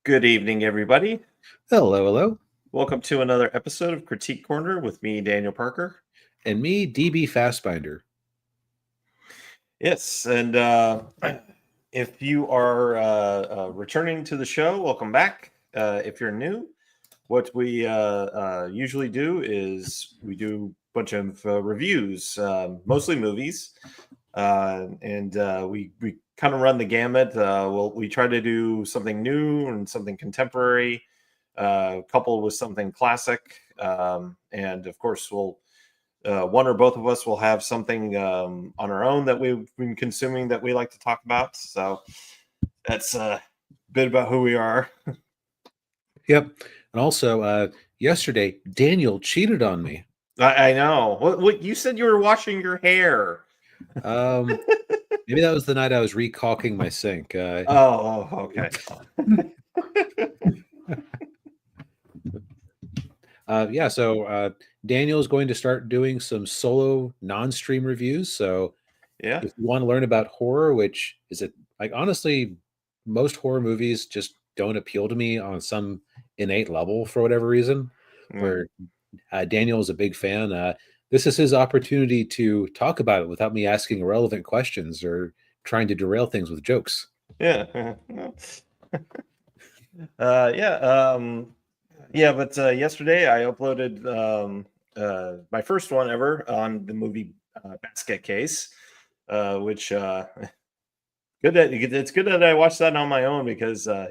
Good evening, everybody. Hello, hello. Welcome to another episode of Critique Corner with me, Daniel Parker. And me, DB Fastbinder. Yes, and if you are returning to the show, welcome back. If you're new, what we usually do is we do a bunch of reviews, mostly movies, and we kind of run the gamut. We try to do something new and something contemporary, coupled with something classic, and of course we'll. One or both of us will have something on our own that we've been consuming that we like to talk about. So that's a bit about who we are. Yep. And also, yesterday, Daniel cheated on me. I know. What you said you were washing your hair. Maybe that was the night I was recalking my sink. Okay. So Daniel is going to start doing some solo non-stream reviews. So Yeah. if you want to learn about horror, which is honestly, most horror movies just don't appeal to me on some innate level for whatever reason, where Daniel is a big fan. This is his opportunity to talk about it without me asking irrelevant questions or trying to derail things with jokes. Yeah. But yesterday I uploaded my first one ever on the movie Basket Case, which it's good that I watched that on my own because as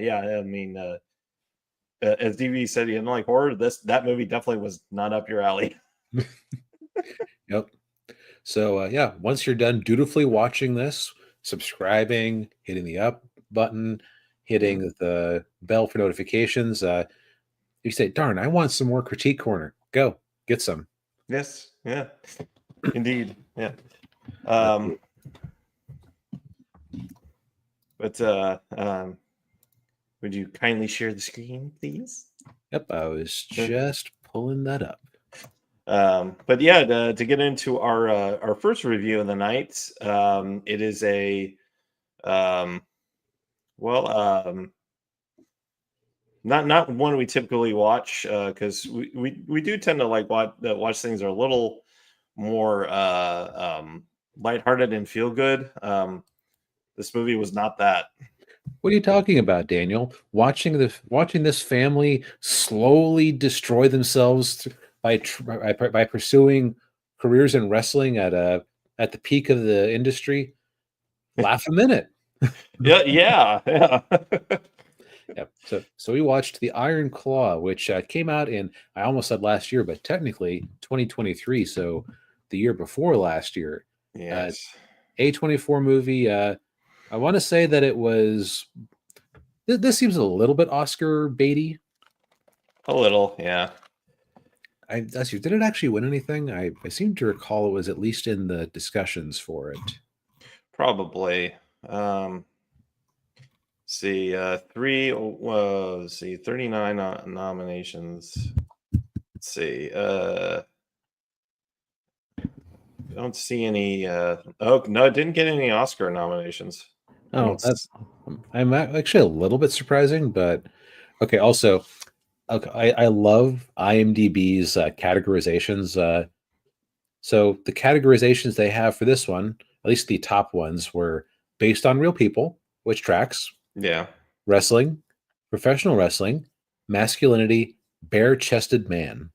DV said, he didn't like horror. That movie definitely was not up your alley. Yep. So once you're done dutifully watching this, subscribing, hitting the up button, hitting the bell for notifications, you say, "Darn, I want some more Critique Corner." Go get some. Yes. Yeah. Indeed. Yeah. Would you kindly share the screen, please? Yep, I was just pulling that up. To get into our first review of the night, it is not one we typically watch because we do tend to like watch things that are a little more lighthearted and feel good. This movie was not that. What are you talking about, Daniel? Watching this family slowly destroy themselves by pursuing careers in wrestling at the peak of the industry. Laugh a minute. Yeah. Yep. So we watched The Iron Claw, which came out in, I almost said last year, but technically 2023, so the year before last year. Yes. A24 movie. I want to say that it was. This seems a little bit Oscar baity. A little, yeah. Did it actually win anything? I seem to recall it was at least in the discussions for it. Probably. See, 39 nominations. Let's see. I don't see any. Oh no, it didn't get any Oscar nominations. Oh, I'm actually a little bit surprising, but okay. Also, okay, I love IMDb's categorizations. So the categorizations they have for this one, at least the top ones, were based on real people, which tracks. Yeah. Wrestling, professional wrestling, masculinity, bare-chested man.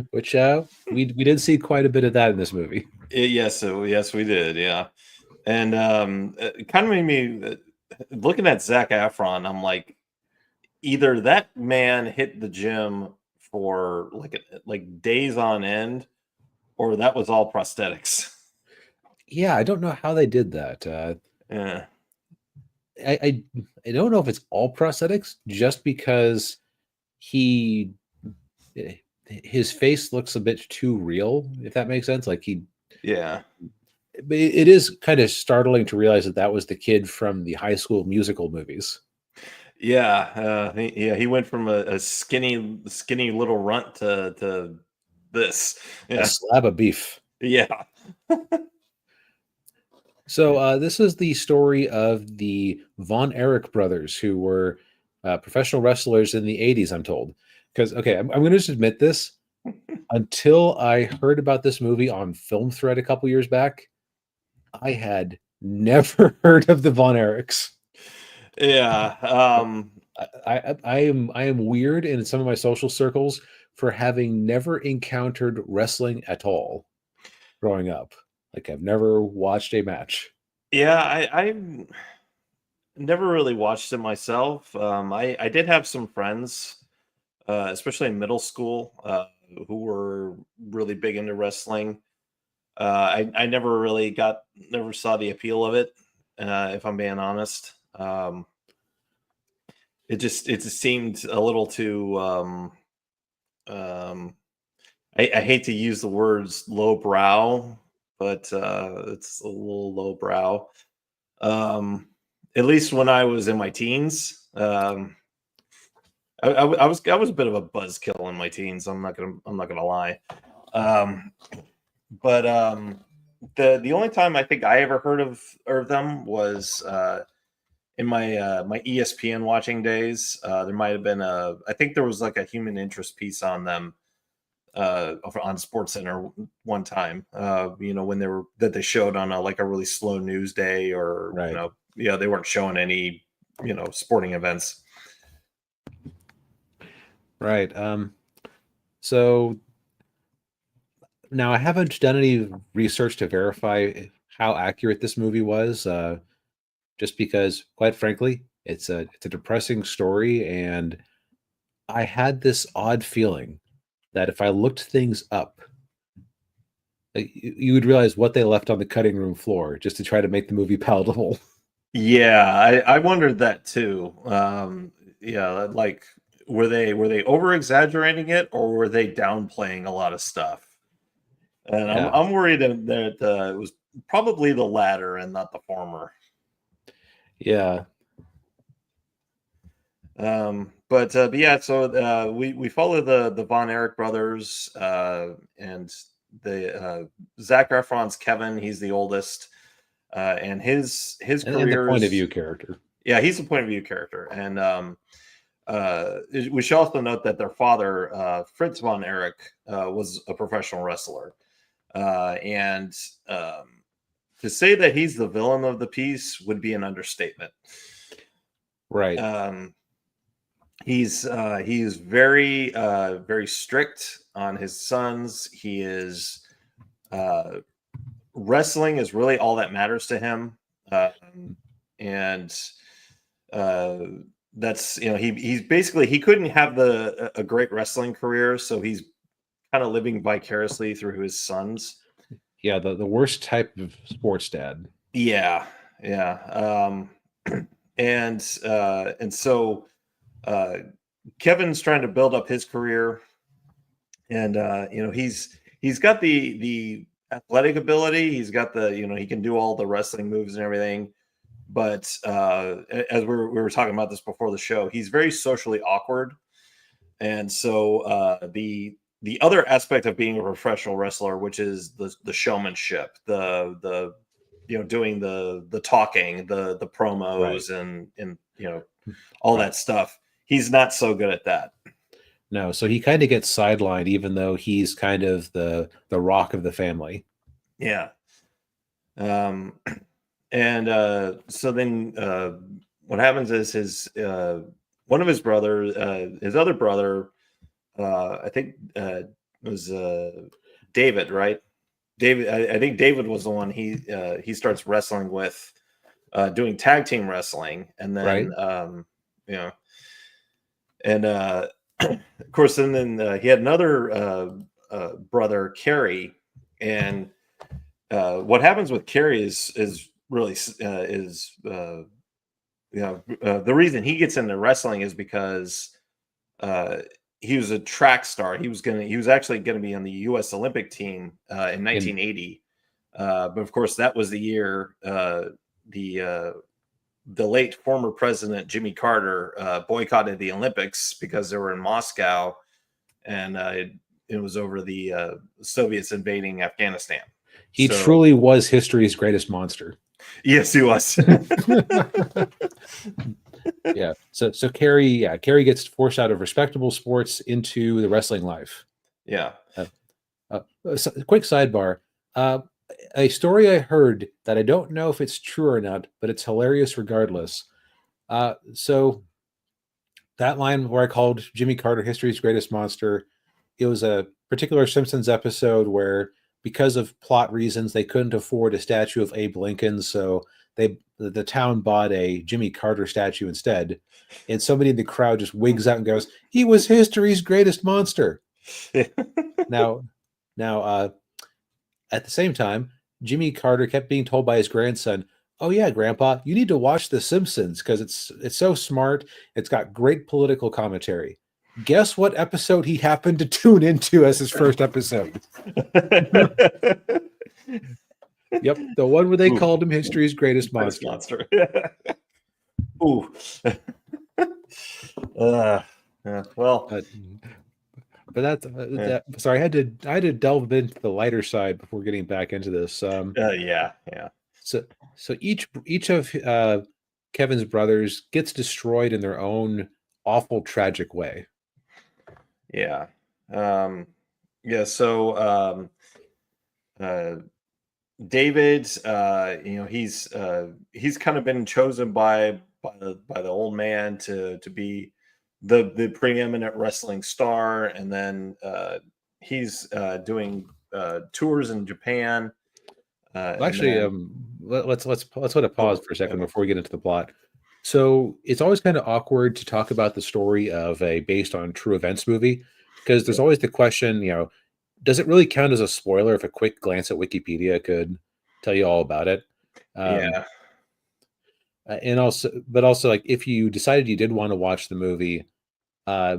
Which we did see quite a bit of that in this movie. Yes, we did. Yeah, and it kind of made me looking at Zac Efron. I'm like, either that man hit the gym for like days on end, or that was all prosthetics. Yeah, I don't know how they did that. Yeah. I don't know if it's all prosthetics, just because his face looks a bit too real, if that makes sense. Yeah. But it is kind of startling to realize that was the kid from the High School Musical movies. Yeah, he went from a skinny little runt to this. A slab of beef. Yeah. So this is the story of the Von Erich brothers, who were professional wrestlers in the 80s, I'm told. Because, okay, I'm going to just admit this. Until I heard about this movie on Film Thread a couple years back, I had never heard of the Von Erichs. Yeah. I am weird in some of my social circles for having never encountered wrestling at all growing up. Like, I've never watched a match. Yeah, I never really watched it myself. I did have some friends, especially in middle school, who were really big into wrestling. I never really never saw the appeal of it, if I'm being honest. It just seemed a little too. Um, I hate to use the words lowbrow, but it's a little lowbrow. Um, at least when I was in my teens. I was a bit of a buzzkill in my teens. I'm not gonna lie. Um, but the only time I think I ever heard of them was in my ESPN watching days. There might have been I think there was like a human interest piece on them on Sports Center one time. When they showed on like a really slow news day, or Right. yeah, they weren't showing any sporting events. Right. So now I haven't done any research to verify how accurate this movie was, just because, quite frankly, it's a depressing story, and I had this odd feeling that if I looked things up, like, you would realize what they left on the cutting room floor just to try to make the movie palatable. Yeah, I wondered that too. Yeah, like were they over exaggerating it, or were they downplaying a lot of stuff? And I'm Yeah. I'm worried that it was probably the latter and not the former. Yeah. But yeah, so we follow the Von Erich brothers, and the Zach Efron's Kevin. He's the oldest, and his And the point of careers. view character. Yeah, he's a point of view character, and we should also note that their father, Fritz von Erich, was a professional wrestler, and to say that he's the villain of the piece would be an understatement. Right. He's very very strict on his sons. He is uh, wrestling is really all that matters to him, and uh, that's he's basically he couldn't have a great wrestling career, so he's kind of living vicariously through his sons. Yeah, the worst type of sports dad. Yeah, yeah, and so uh, Kevin's trying to build up his career, and he's got the athletic ability. He's got he can do all the wrestling moves and everything. But as we were talking about this before the show, he's very socially awkward, and so the other aspect of being a professional wrestler, which is the showmanship, the doing the talking, the Right. promos, and all Right. that stuff. He's not so good at that. No, so he kind of gets sidelined, even though he's kind of the rock of the family. Yeah. Um, and so then what happens is his one of his brothers, his other brother, I think was David, right? David, I think David was the one he starts wrestling with, doing tag team wrestling, and Right. then you know, and of course, and then he had another brother, Kerry, and what happens with Kerry is really the reason he gets into wrestling is because uh, he was a track star. He was actually gonna be on the U.S. Olympic team in In 1980, but of course that was the year the uh, the late former president Jimmy Carter boycotted the Olympics because they were in Moscow, and it was over the Soviets invading Afghanistan. he So truly was history's greatest monster. Yes, he was. Yeah. So Carrie gets forced out of respectable sports into the wrestling life. Yeah. Quick sidebar. A story I heard that I don't know if it's true or not, but it's hilarious regardless. So that line where I called Jimmy Carter history's greatest monster, it was a particular Simpsons episode where, because of plot reasons, they couldn't afford a statue of Abe Lincoln, so the town bought a Jimmy Carter statue instead. And somebody in the crowd just wigs out and goes, "He was history's greatest monster." Now, now, at the same time, Jimmy Carter kept being told by his grandson, "Oh yeah, Grandpa, you need to watch The Simpsons because it's so smart. It's got great political commentary." Guess what episode he happened to tune into as his first episode? Yep, the one where they called him history's greatest monster. Ooh. Yeah, well, but that. Sorry, I had to delve into the lighter side before getting back into this. yeah. So each of Kevin's brothers gets destroyed in their own awful, tragic way. Yeah. Yeah. So, David, he's kind of been chosen by the old man to be the preeminent wrestling star, and then he's doing tours in Japan. Actually, let's put a pause for a second before we get into the plot. So it's always kind of awkward to talk about the story of a based on true events movie, because there's always the question, does it really count as a spoiler if a quick glance at Wikipedia could tell you all about it? Yeah. And also, like, if you decided you did want to watch the movie, uh,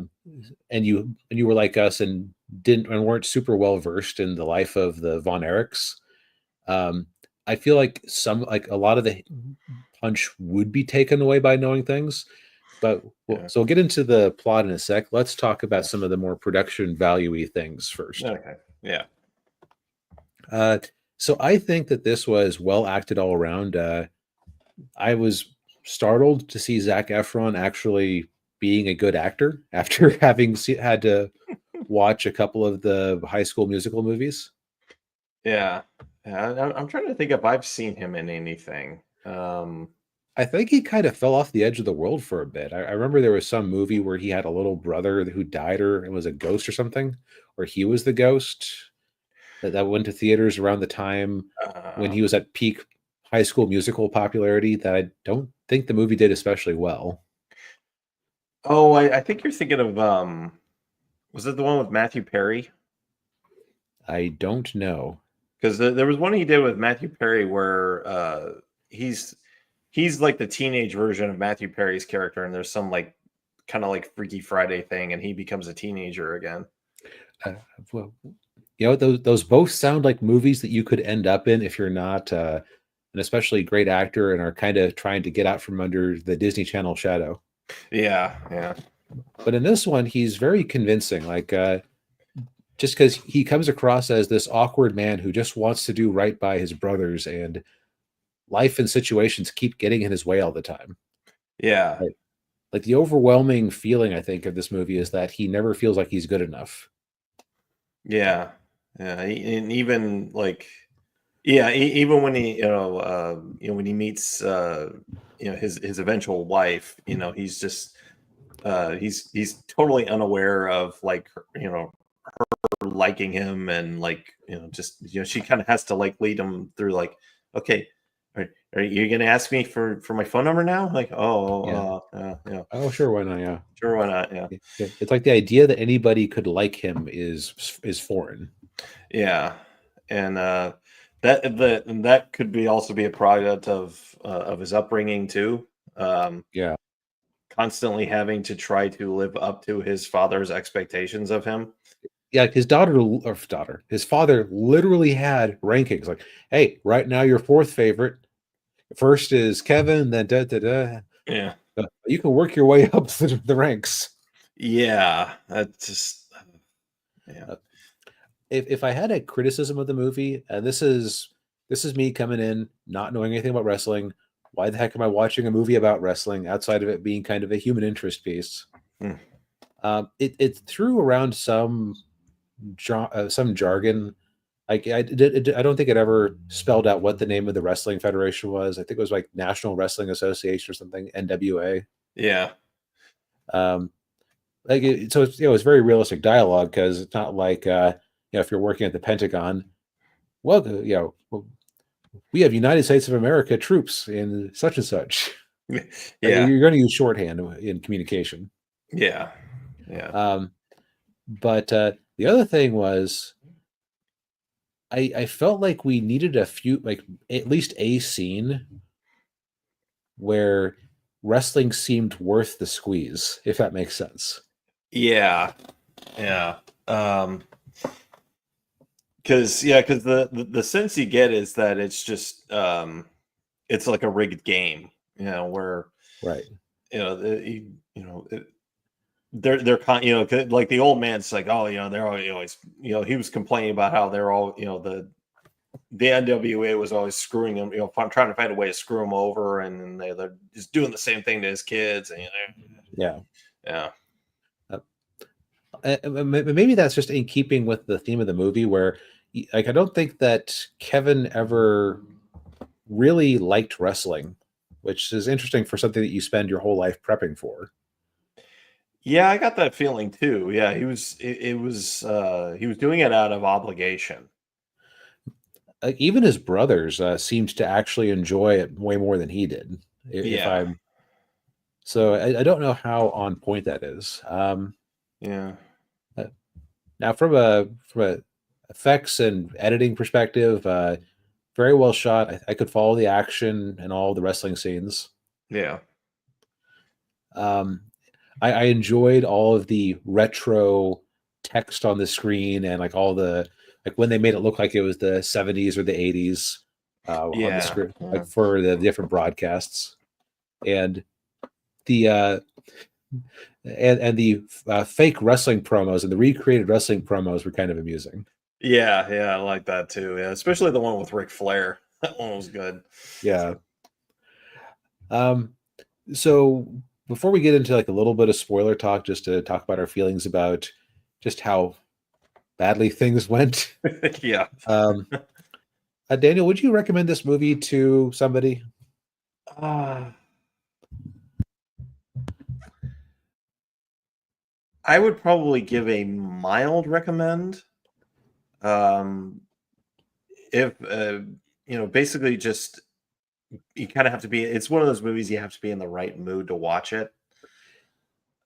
and you were like us and weren't super well versed in the life of the Von Erichs, I feel like a lot of the punch would be taken away by knowing things. But so we'll get into the plot in a sec. Let's talk about some of the more production value-y things first. Okay. Yeah. So I think that this was well acted all around. I was startled to see Zac Efron actually being a good actor after having had to watch a couple of the High School Musical movies. Yeah. I'm trying to think if I've seen him in anything. I think he kind of fell off the edge of the world for a bit. I remember there was some movie where he had a little brother who died, or it was a ghost or something, or he was the ghost that went to theaters around the time when he was at peak High School Musical popularity, that I don't think the movie did especially well. Oh, I think you're thinking of was it the one with Matthew Perry? I don't know. Because there was one he did with Matthew Perry where he's like the teenage version of Matthew Perry's character, and there's some like kind of like Freaky Friday thing, and he becomes a teenager again. Well, those both sound like movies that you could end up in if you're not an especially great actor and are kind of trying to get out from under the Disney Channel shadow. Yeah. But in this one, he's very convincing. Like, just because he comes across as this awkward man who just wants to do right by his brothers, and life and situations keep getting in his way all the time. Yeah. Like the overwhelming feeling, I think, of this movie is that he never feels like he's good enough. Yeah. And even like, even when he, when he meets, his eventual wife, he's just, he's totally unaware of like, her liking him, and like, just, she kind of has to like lead him through like, okay, are you gonna ask me for my phone number now? Like, Oh, sure, why not? Yeah, sure, why not? Yeah. It's like the idea that anybody could like him is foreign. Yeah, and that could be also be a product of his upbringing too. Yeah, Constantly having to try to live up to his father's expectations of him. yeah. His father literally had rankings. Like, hey, right now your fourth favorite. First is Kevin, then da da da. Yeah. You can work your way up the ranks. Yeah, that's just If I had a criticism of the movie, and this is this is me coming in, not knowing anything about wrestling. Why the heck am I watching a movie about wrestling outside of it being kind of a human interest piece? Hmm. It threw around some jargon. Like I don't think it ever spelled out what the name of the wrestling federation was. I think it was like National Wrestling Association or something, NWA. Yeah. Um, so it's, it's very realistic dialogue because it's not like if you're working at the Pentagon, well, we have United States of America troops in such and such. Like Yeah. you're going to use shorthand in communication. Yeah. Yeah. But the other thing was, I felt like we needed a few, like at least a scene where wrestling seemed worth the squeeze, if that makes sense. Yeah. Yeah. Because the sense you get is that it's just it's like a rigged game, where Right. they're like the old man's like, oh, they're always, he was complaining about how they're all, the NWA was always screwing him, trying to find a way to screw him over, and they're just doing the same thing to his kids, and Yeah. yeah. Maybe that's just in keeping with the theme of the movie, where like I don't think that Kevin ever really liked wrestling, which is interesting for something that you spend your whole life prepping for. Yeah, I got that feeling too. Yeah, he was. It was. He was doing it out of obligation. Like even his brothers seemed to actually enjoy it way more than he did. If Yeah. I'm so, I don't know how on point that is. Yeah. Now, from a effects and editing perspective, very well shot. I could follow the action and all the wrestling scenes. Yeah. Um, I enjoyed all of the retro text on the screen and like all the like when they made it look like it was the 70s or the 80s on the Yeah. screen, like for the different broadcasts. And the the fake wrestling promos and the recreated wrestling promos were kind of amusing. Yeah. Yeah. I like that too. Yeah, especially the one with Ric Flair. That one was good. Yeah. Um, so before we get into like a little bit of spoiler talk, just to talk about our feelings about just how badly things went. Yeah. Daniel, would you recommend this movie to somebody? I would probably give a mild recommend. If basically just you kind of have to be. It's one of those movies you have to be in the right mood to watch it.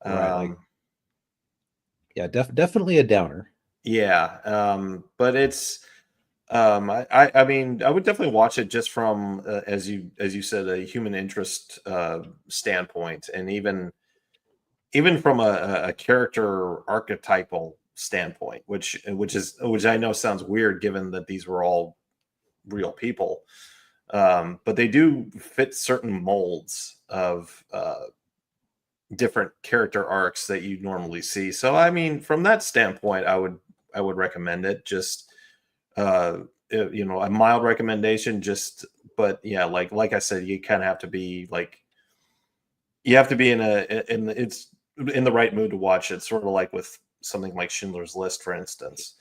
Right, like yeah, definitely a downer. Yeah, but it's I mean I would definitely watch it just from as you said, a human interest standpoint, and even from a character archetypal standpoint, which I know sounds weird given that these were all real people, but they do fit certain molds of different character arcs that you normally see. So I mean, from that standpoint, I would recommend it. Just a mild recommendation. Just but yeah, like I said, you kind of have to be like you have to be it's in the right mood to watch it. Sort of like with something like Schindler's List, for instance.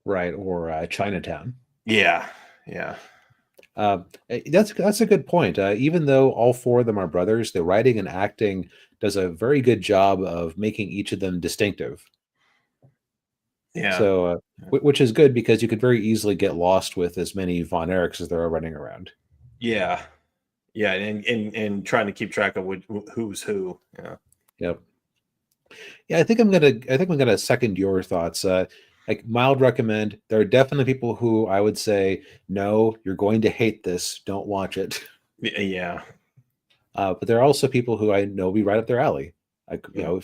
Right, or Chinatown. Yeah, yeah, That's a good point. Even though all four of them are brothers, the writing and acting does a very good job of making each of them distinctive. yeah. So, which is good because you could very easily get lost with as many Von Erichs as there are running around. Yeah, yeah, and trying to keep track of who's who. Yeah, Yep. Yeah, I think I'm gonna second your thoughts. Like mild recommend. There are definitely people who I would say, no, you're going to hate this. Don't watch it. yeah, But there are also people who I know be right up their alley. Like yeah.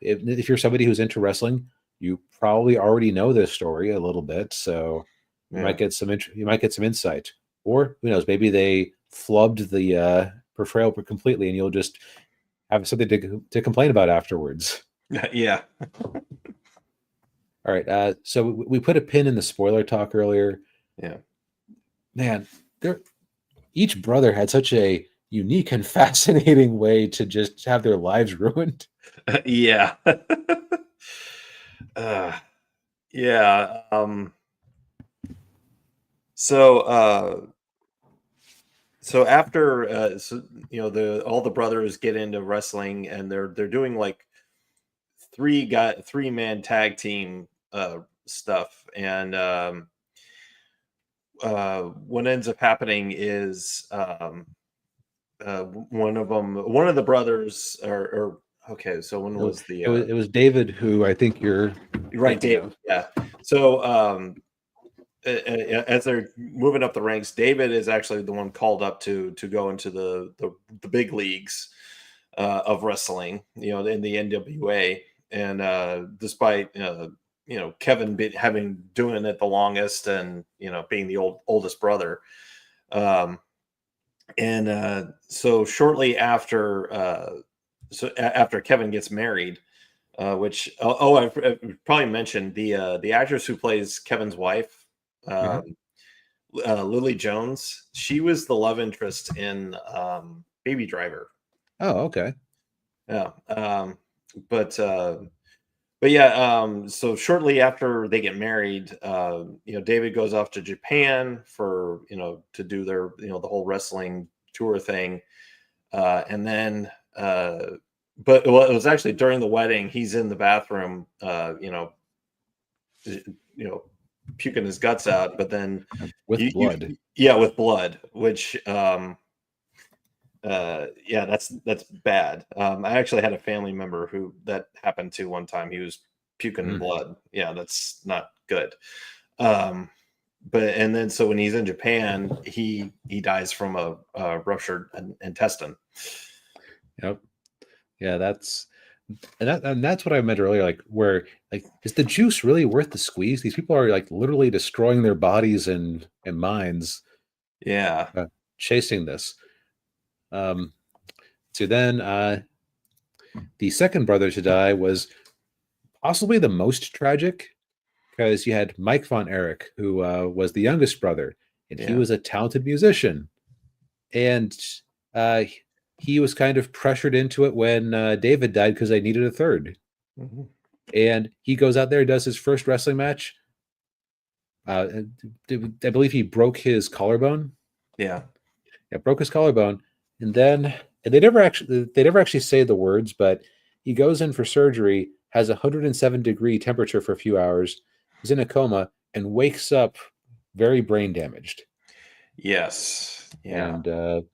if you're somebody who's into wrestling, you probably already know this story a little bit, so you Yeah. might get you might get some insight. Or who knows, maybe they flubbed the portrayal completely, and you'll just have something to complain about afterwards. Yeah. All right. So we put a pin in the spoiler talk earlier. Yeah. Man, each brother had such a unique and fascinating way to just have their lives ruined. Yeah. uh, yeah. So so after the all the brothers get into wrestling, and they're doing like 3-man tag team stuff, and what ends up happening is one of the brothers, or okay, so when was the It was David who I think you're right, thinking David? of. Yeah. So as they're moving up the ranks, David is actually the one called up to go into the big leagues of wrestling, in the NWA. And despite Kevin having doing it the longest, and being the oldest brother, um, and so shortly after, after Kevin gets married, which I probably mentioned the actress who plays Kevin's wife, Mhm. um, Lily Jones. She was the love interest in Baby Driver. Oh, okay. Yeah, but yeah. So shortly after they get married, David goes off to Japan for to do their the whole wrestling tour thing, and then. But well, it was actually during the wedding. He's in the bathroom, you know, puking his guts out, but then With blood. yeah, with blood, which yeah, that's bad. I actually had a family member who that happened to one time. He was puking Mm. blood. Yeah, that's not good. Um but and then so when he's in Japan, he dies from a ruptured intestine. Yep. Yeah, that's what I meant earlier. Like, where like is the juice really worth the squeeze? These people are like literally destroying their bodies and minds Yeah. uh, chasing this. Um, so then the second brother to die was possibly the most tragic because you had Mike Von Erich, who was the youngest brother, and he Yeah. was a talented musician. And uh, he was kind of pressured into it when David died because they needed a third. Mhm. And he goes out there, does his first wrestling match. I believe he broke his collarbone. Yeah. Yeah, broke his collarbone, and then they never actually say the words, but he goes in for surgery, has a 107-degree temperature for a few hours, is in a coma, and wakes up very brain damaged. Yes. Yeah. And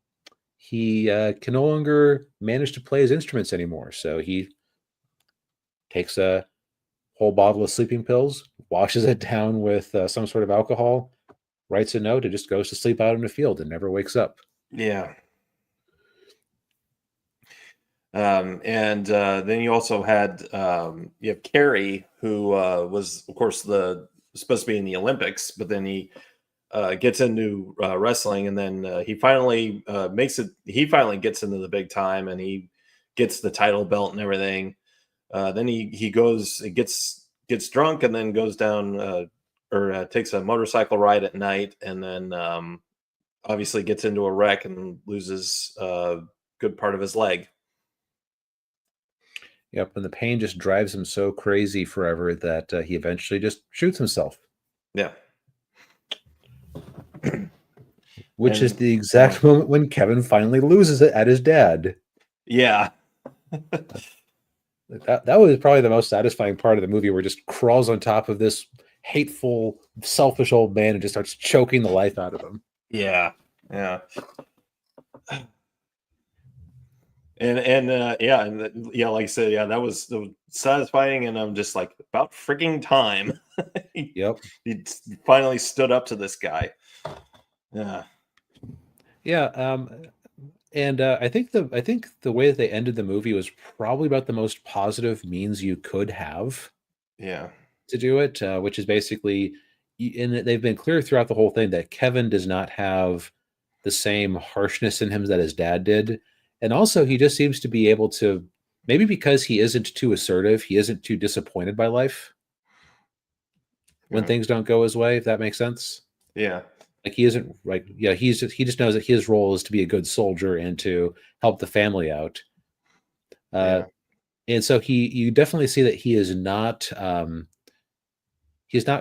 he can no longer manage to play his instruments anymore. So he takes a whole bottle of sleeping pills, washes it down with some sort of alcohol, writes a note, and just goes to sleep out in the field and never wakes up. Yeah. And then you also had you have Carrie, who was, of course, the supposed to be in the Olympics, but then he gets into wrestling, and then he finally makes it. He finally gets into the big time, and he gets the title belt and everything. Then he goes, he gets drunk, and then goes down or takes a motorcycle ride at night, and then obviously gets into a wreck and loses a good part of his leg. Yep, and the pain just drives him so crazy forever that he eventually just shoots himself, Yeah. which is And the exact moment when Kevin finally loses it at his dad. yeah. That was probably the most satisfying part of the movie, where it just crawls on top of this hateful, selfish old man and just starts choking the life out of him. Yeah. Yeah. And yeah, and yeah, like I said, yeah, that was satisfying, and I'm just like, about freaking time. he, Yep. he finally stood up to this guy. Yeah. Yeah. And I think the way that they ended the movie was probably about the most positive means you could have Yeah. to do it, which is basically, and they've been clear throughout the whole thing that Kevin does not have the same harshness in him that his dad did. And also, he just seems to be able to, maybe because he isn't too assertive, he isn't too disappointed by life when Yeah. things don't go his way, if that makes sense. Yeah. Like he isn't like he just knows that his role is to be a good soldier and to help the family out. Yeah. And so you definitely see that he's not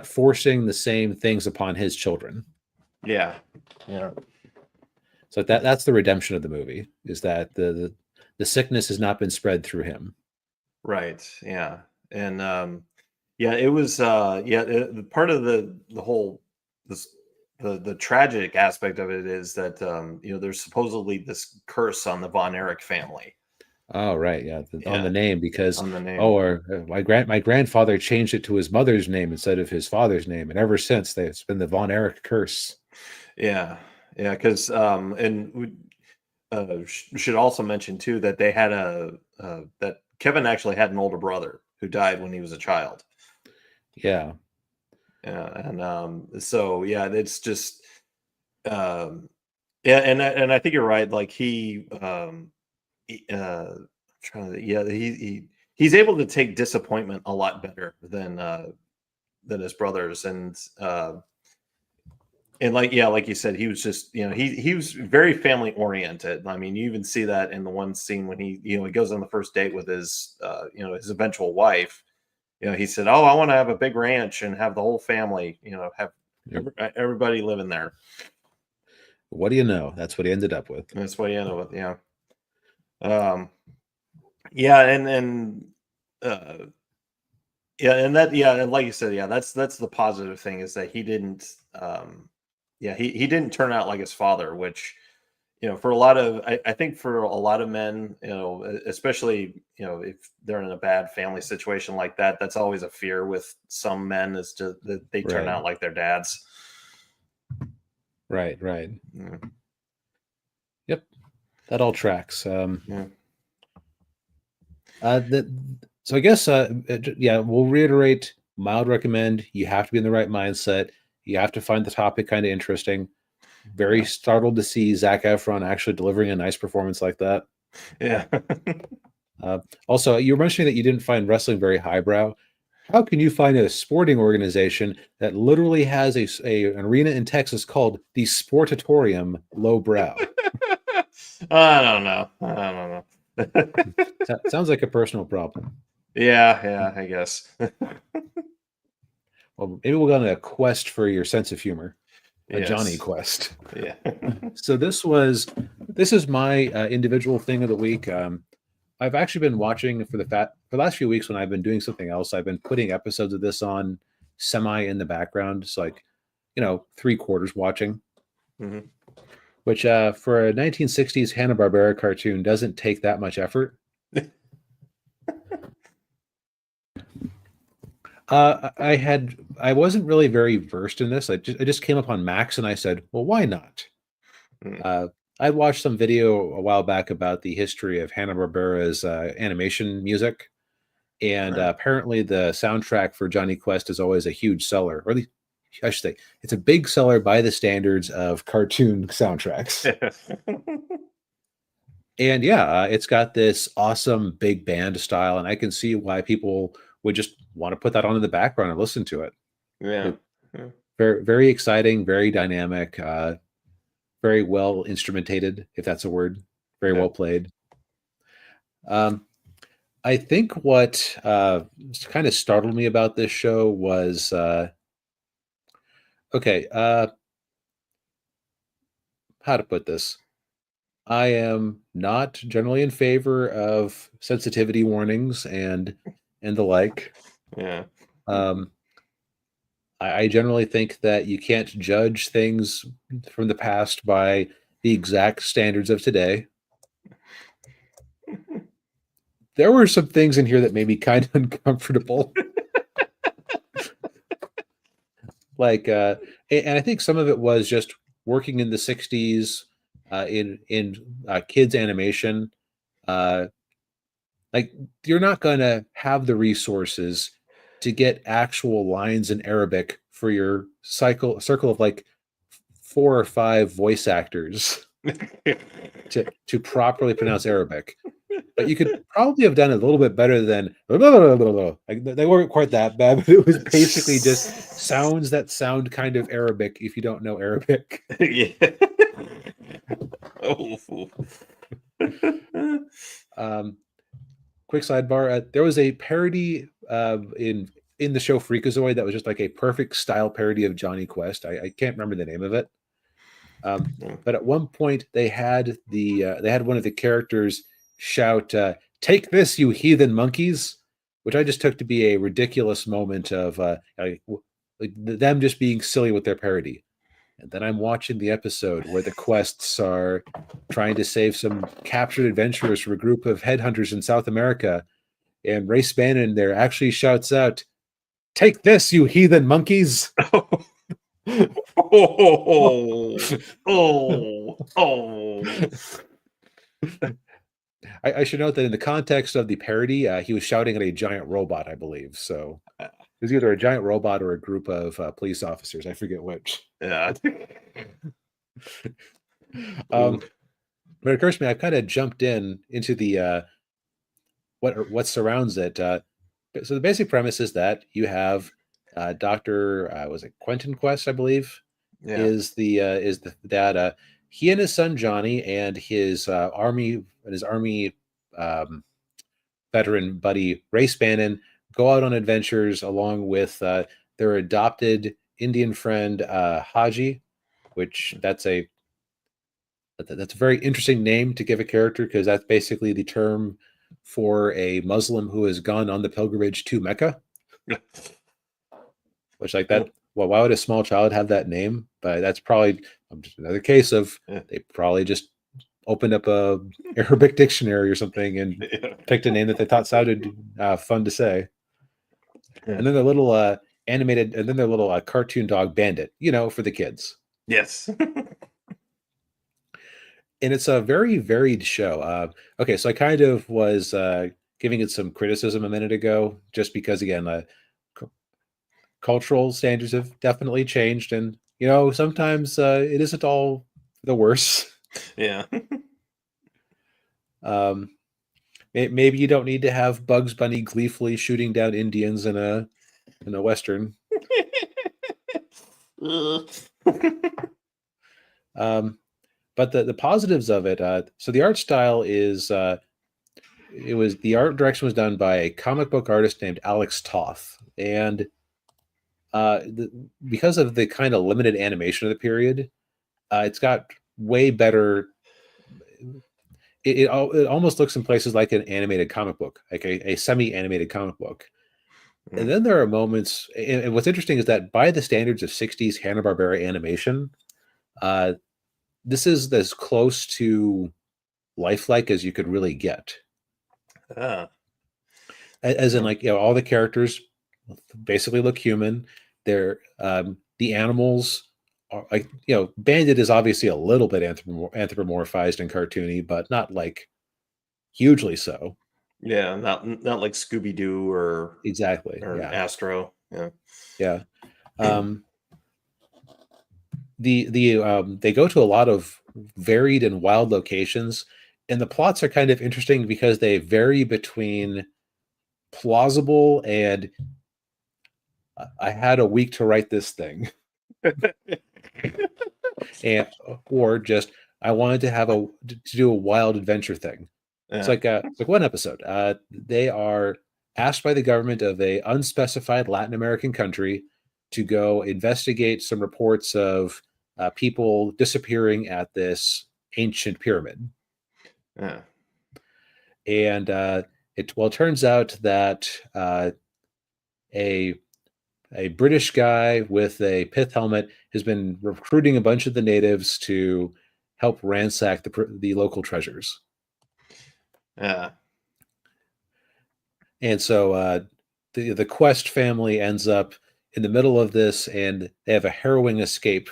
forcing the same things upon his children. Yeah. Yeah. So that's the redemption of the movie, is that the sickness has not been spread through him. Right. Yeah. And yeah, it was the part of the whole this the tragic aspect of it is that there's supposedly this curse on the Von Erich family. Oh, right, yeah, on the Yeah, name, because on the name. or my grandfather changed it to his mother's name instead of his father's name, and ever since it's been the Von Erich curse. Yeah. Yeah, cuz and we should also mention too that they had that Kevin actually had an older brother who died when he was a child. Yeah, Yeah, and so yeah, it's just um yeah, and I think you're right. Like trying to yeah, he's able to take disappointment a lot better than his brothers, and like yeah, like you said, he was just he was very family oriented. I mean, you even see that in the one scene when he goes on the first date with his his eventual wife. He said, "Oh, I want to have a big ranch and have the whole family, have yep. everybody living there." What do you know? That's what he ended up with. And that's what he ended with. Yeah. Um, yeah, and uh, yeah, and that yeah, and like you said, yeah, that's the positive thing is that he didn't, yeah, he didn't turn out like his father, which for a lot of I think for a lot of men, especially if they're in a bad family situation like that, that's always a fear with some men is to that they turn Right, out like their dads. right. Yeah. Yep, that all tracks. Yeah. That so I guess yeah, we'll reiterate. Mild recommend. You have to be in the right mindset. You have to find the topic kind of interesting. Very Yeah. startled to see Zac Efron actually delivering a nice performance like that. Yeah. Also, you were mentioning that you didn't find wrestling very highbrow. How can you find a sporting organization that literally has an arena in Texas called the Sportatorium lowbrow? I don't know. I don't know. Sounds like a personal problem. Yeah, I guess. Well, maybe we'll go on a quest for your sense of humor, a Johnny Yes. quest. Yeah. So this is my individual thing of the week. I've actually been watching for the last few weeks when I've been doing something else. I've been putting episodes of this on semi in the background, so like 3/4 watching. Mhm. Which for a 1960s Hanna-Barbera cartoon doesn't take that much effort. I wasn't really very versed in this. I just came upon Max and I said, well, why not? Mm. I watched some video a while back about the history of Hanna-Barbera's animation music, and Right. apparently the soundtrack for Johnny Quest is always a huge seller, or at least I should say it's a big seller by the standards of cartoon soundtracks. And yeah, it's got this awesome big band style, and I can see why people would just want to put that on in the background and listen to it. Yeah. It- Yeah. Very, very exciting, very dynamic, very well instrumentated, if that's a word. Very Yeah. well played. Um, I think what kind of startled me about this show was okay. How to put this? I am not generally in favor of sensitivity warnings and the like. Yeah. Um, I generally think that you can't judge things from the past by the exact standards of today. There were some things in here that made me kind of uncomfortable. Like, and I think some of it was just working in the 60s in kids animation. Uh, like, you're not going to have the resources to get actual lines in Arabic for your circle of like 4 or 5 voice actors to properly pronounce Arabic. But you could probably have done it a little bit better than like, they weren't quite that bad, but it was basically just sounds that sound kind of Arabic if you don't know Arabic. Yeah. Oh. Quick sidebar: there was a parody in the show Freakazoid that was just like a perfect style parody of Johnny Quest. I can't remember the name of it, but at one point they had one of the characters shout, "Take this, you heathen monkeys," which I just took to be a ridiculous moment of like them just being silly with their parody. And then I'm watching the episode where the quests are trying to save some captured adventurers from a group of headhunters in South America. And Ray Spannon there actually shouts out, "Take this, you heathen monkeys." Oh. I should note that in the context of the parody, he was shouting at a giant robot, I believe. So it was either a giant robot or a group of police officers. I forget which. Yeah. But it occurs to me, I've kind of jumped into the what surrounds it. So the basic premise is that you have Dr. Was it Quentin Quest, I believe, Yeah. is the dad. He and his son Johnny and his army veteran buddy Ray Spannon go out on adventures along with their adopted Indian friend Haji, which that's a very interesting name to give a character, because that's basically the term for a Muslim who has gone on the pilgrimage to Mecca. Which, like, that, well, why would a small child have that name? But that's probably just another case of they probably just opened up a Arabic dictionary or something and picked a name that they thought sounded fun to say. And then their little animated, and then their little cartoon dog Bandit, for the kids. Yes. And it's a very varied show. Okay, so I kind of was giving it some criticism a minute ago, just because, again, cultural standards have definitely changed, and sometimes it isn't all the worse. Yeah. Maybe you don't need to have Bugs Bunny gleefully shooting down Indians in a Western. But the positives of it, so the art style is, the art direction was done by a comic book artist named Alex Toth. And because of the kind of limited animation of the period, it's got way better. It almost looks in places like an animated comic book, like a semi-animated comic book. And then there are moments, and what's interesting is that by the standards of 60s Hanna-Barbera animation, this is as close to lifelike as you could really get. As in, like, all the characters basically look human. They're the animals are, like, Bandit is obviously a little bit anthropomorphized and cartoony, but not like hugely so. Yeah, not like Scooby-Doo or Exactly. or Astro. Yeah. They go to a lot of varied and wild locations, and the plots are kind of interesting because they vary between plausible and I had a week to write this thing, and or just I wanted to do a wild adventure thing. It's like one episode. They are asked by the government of a unspecified Latin American country to go investigate some reports of people disappearing at this ancient pyramid. And it turns out that a British guy with a pith helmet has been recruiting a bunch of the natives to help ransack the local treasures. And so the Quest family ends up in the middle of this, and they have a harrowing escape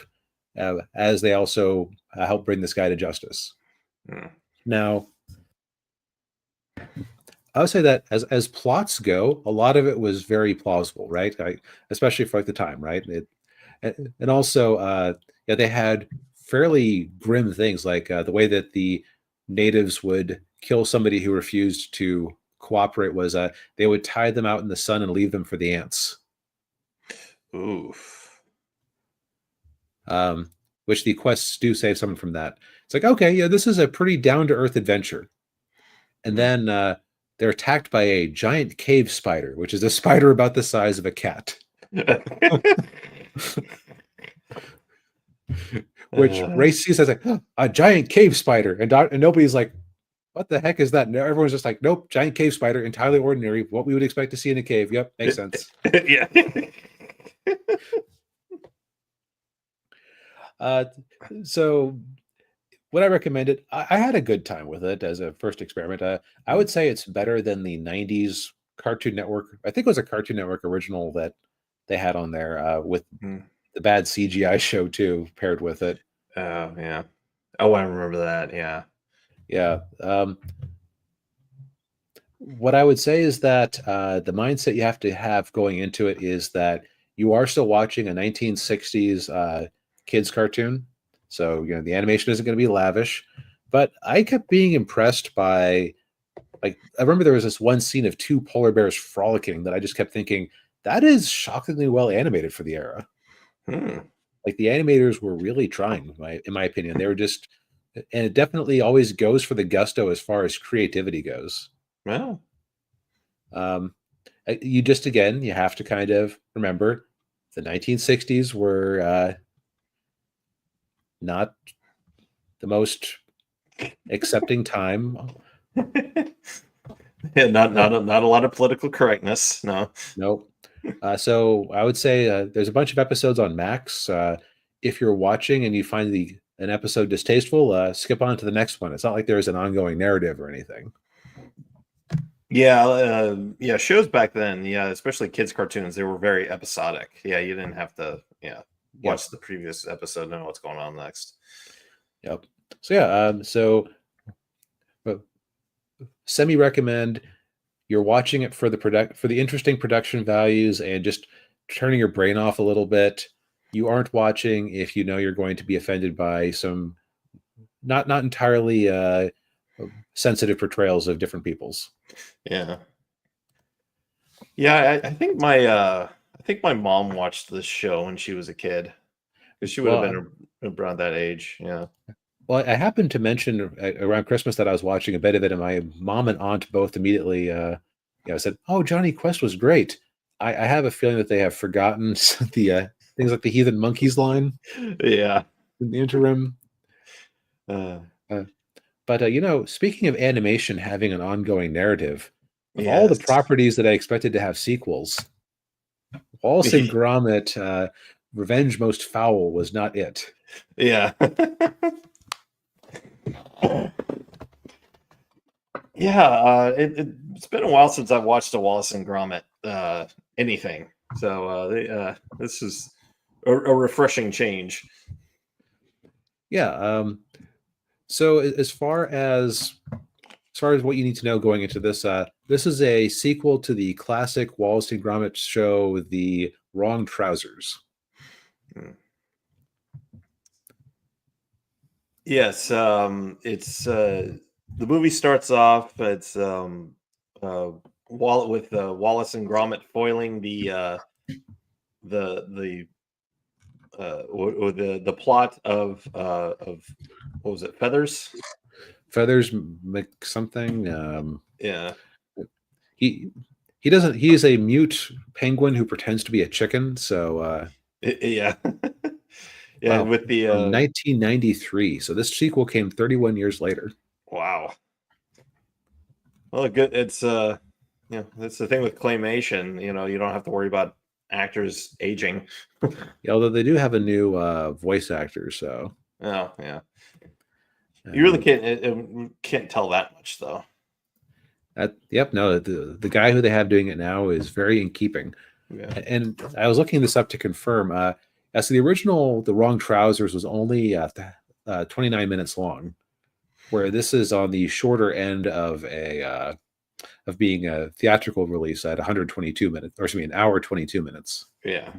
as they also help bring this guy to justice. Now, I would say that as plots go, a lot of it was very plausible, right? Especially for, like, the time, right? And also, they had fairly grim things, like the way that the natives would kill somebody who refused to cooperate was they would tie them out in the sun and leave them for the ants. Oof. Which the quests do save someone from that. It's like, okay, yeah, this is a pretty down-to-earth adventure. And then they're attacked by a giant cave spider, which is a spider about the size of a cat. Which Ray sees as like, a giant cave spider. And nobody's like, what the heck is that? And everyone's just like, nope, giant cave spider, entirely ordinary, what we would expect to see in a cave. Yep, makes sense. Yeah. So would I recommend it? I had a good time with it as a first experiment. I would say it's better than the 90s Cartoon Network. I think it was a Cartoon Network original that they had on there with the bad CGI show too, paired with it. Oh, yeah. Oh, I remember that. Yeah. Yeah. What I would say is that the mindset you have to have going into it is that you are still watching a 1960s kids cartoon. So, you know, the animation isn't going to be lavish, but I kept being impressed by, like, I remember there was this one scene of two polar bears frolicking that I just kept thinking, that is shockingly well animated for the era. Like, the animators were really trying, in my opinion. They were just, and it definitely always goes for the gusto as far as creativity goes. Well, you just, again, you have to kind of remember the 1960s were not the most accepting time. Yeah, not a lot of political correctness. No. Nope. So I would say there's a bunch of episodes on Max. If you're watching and you find an episode distasteful, skip on to the next one. It's not like there's an ongoing narrative or anything. Yeah, yeah. Shows back then, yeah, especially kids' cartoons, they were very episodic. Yeah, you didn't have to, watch the previous episode and know what's going on next. Yep. So yeah, semi recommend. You're watching it for the interesting production values and just turning your brain off a little bit. You aren't watching if you know you're going to be offended by some not entirely sensitive portrayals of different peoples. Yeah. Yeah, I think my mom watched this show when she was a kid. Because she would have been around that age. Yeah. Well, I happened to mention around Christmas that I was watching a bit of it, and my mom and aunt both immediately said, "Oh, Johnny Quest was great." I have a feeling that they have forgotten the things like the Heathen Monkeys line. Yeah. In the interim. But speaking of animation having an ongoing narrative, of all the properties that I expected to have sequels, Wallace and Gromit, Revenge Most Fowl was not it. Yeah. Yeah, it's been a while since I've watched a Wallace and Gromit anything. So this is a refreshing change. Yeah. So as far as what you need to know going into this, this is a sequel to the classic Wallace and Gromit show, The Wrong Trousers. Yes, it's the movie starts off. It's with Wallace and Gromit foiling the plot of what was it, Feathers something. Yeah, he doesn't. He is a mute penguin who pretends to be a chicken. So yeah. Yeah, wow. With the 1993. So this sequel came 31 years later. Wow. Well, good. It's that's the thing with claymation. You don't have to worry about actors aging. Yeah, although they do have a new voice actor. So oh yeah, you really can't tell that much though. No, the guy who they have doing it now is very in keeping. Yeah. And I was looking this up to confirm. So the original, The Wrong Trousers, was only 29 minutes long, where this is on the shorter end of being a theatrical release at 122 minutes, or an hour 22 minutes. Yeah.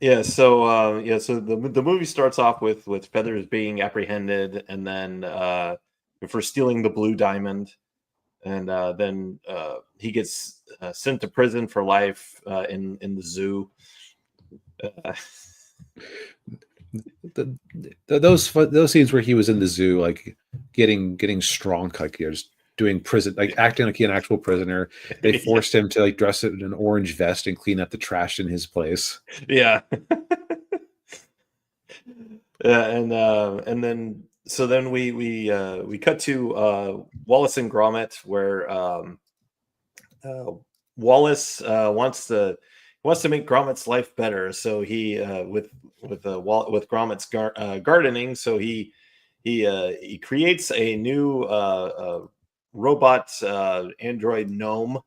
Yeah. So so the movie starts off with Feathers being apprehended, and then for stealing the blue diamond, and then he gets sent to prison for life in the zoo. Those scenes where he was in the zoo, like getting strong, like just doing prison, like acting like an actual prisoner. They forced him to like dress in an orange vest and clean up the trash in his place. Yeah. And then we cut to Wallace and Gromit, where Wallace wants to make Gromit's life better. So he with Gromit's gardening, so he creates a new robot android gnome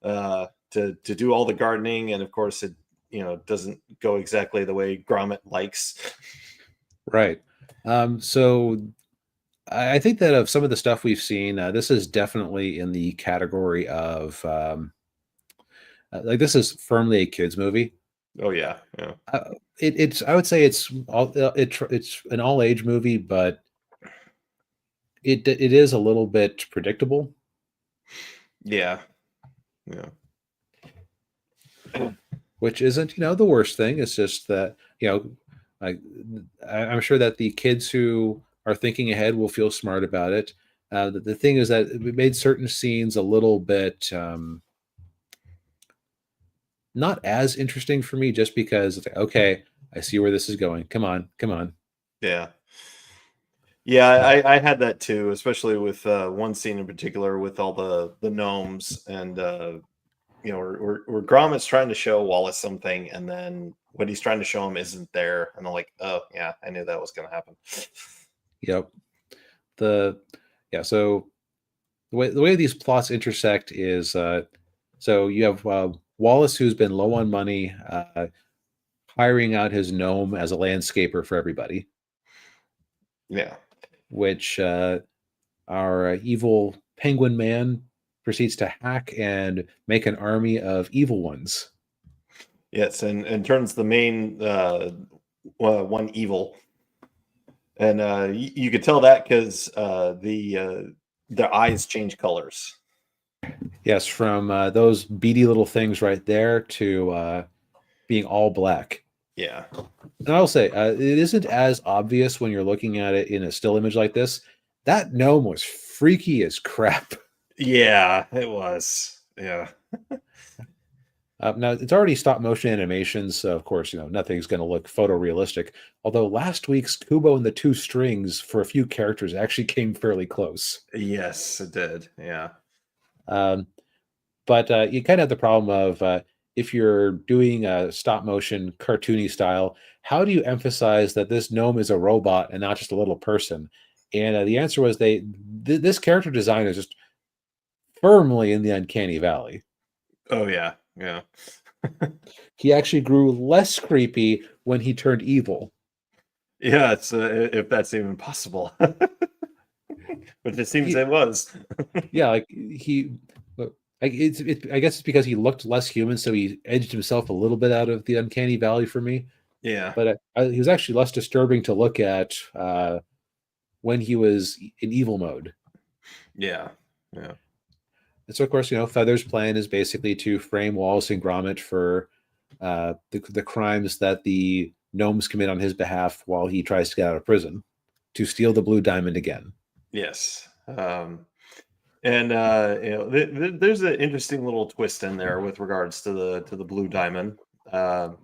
to do all the gardening, and of course it doesn't go exactly the way Gromit likes. Right. So I think that of some of the stuff we've seen, this is definitely in the category of like this is firmly a kids movie. Oh yeah, yeah, It's I would say it's it's an all age movie, but it is a little bit predictable. yeah, yeah. Which isn't the worst thing. It's just that like I'm sure that the kids who are thinking ahead will feel smart about it. The thing is that it made certain scenes a little bit not as interesting for me, just because it's like, okay, I see where this is going. Come on, come on. Yeah. Yeah, I had that too, especially with one scene in particular with all the gnomes, and where Gromit's trying to show Wallace something, and then what he's trying to show him isn't there, and I'm like, oh yeah, I knew that was going to happen. Yep. So the way these plots intersect is so you have Wallace, who's been low on money, hiring out his gnome as a landscaper for everybody. Yeah. Which our evil penguin man proceeds to hack and make an army of evil ones. Yes, and turns the main one evil, and you could tell that because their eyes change colors. Yes, from those beady little things right there to being all black. Yeah. And I'll say, it isn't as obvious when you're looking at it in a still image like this. That gnome was freaky as crap. Yeah, it was. Yeah. Now, it's already stop motion animation, so of course, nothing's going to look photorealistic. Although last week's Kubo and the Two Strings for a few characters actually came fairly close. Yes, it did. Yeah. But you kind of have the problem of if you're doing a stop motion cartoony style, how do you emphasize that this gnome is a robot and not just a little person? And the answer was this character design is just firmly in the uncanny valley. Oh yeah, yeah. He actually grew less creepy when he turned evil. Yeah, it's if that's even possible. But it seems it was. Yeah, like I guess it's because he looked less human, so he edged himself a little bit out of the uncanny valley for me. Yeah. But he was actually less disturbing to look at when he was in evil mode. Yeah. Yeah. And so, of course, Feather's plan is basically to frame Wallace and Gromit for the crimes that the gnomes commit on his behalf while he tries to get out of prison, to steal the blue diamond again. Yes. And there's an interesting little twist in there with regards to the blue diamond, and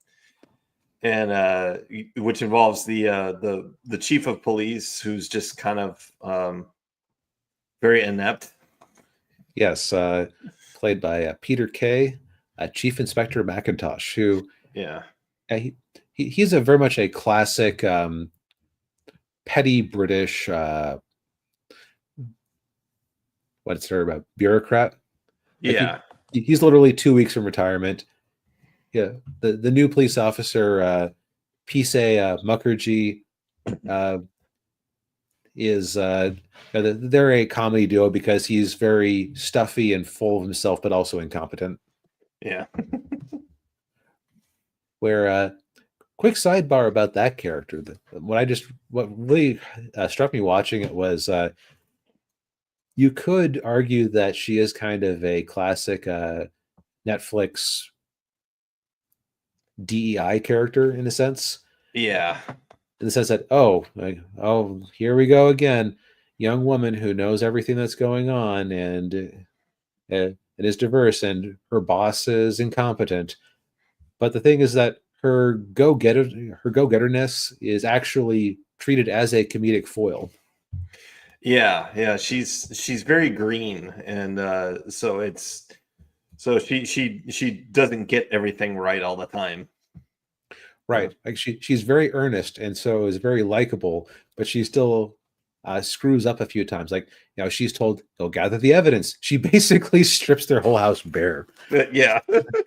which involves the chief of police, who's just kind of very inept. Yes, played by Peter Kay, Chief Inspector McIntosh, who he's a very much a classic petty British what's her about bureaucrat. Yeah. He's literally 2 weeks from retirement. Yeah, the new police officer, P.C. Mukherjee, is they're a comedy duo because he's very stuffy and full of himself, but also incompetent. Yeah. Where quick sidebar about that character, what really struck me watching it was You could argue that she is kind of a classic Netflix DEI character in a sense. Yeah. In the sense that, oh, here we go again. Young woman who knows everything that's going on and is diverse, and her boss is incompetent. But the thing is that her go-getterness is actually treated as a comedic foil. Yeah. She's very green, and so she doesn't get everything right all the time. Right. Like she's very earnest and so is very likable, but she still screws up a few times. Like, she's told, go gather the evidence. She basically strips their whole house bare Yeah.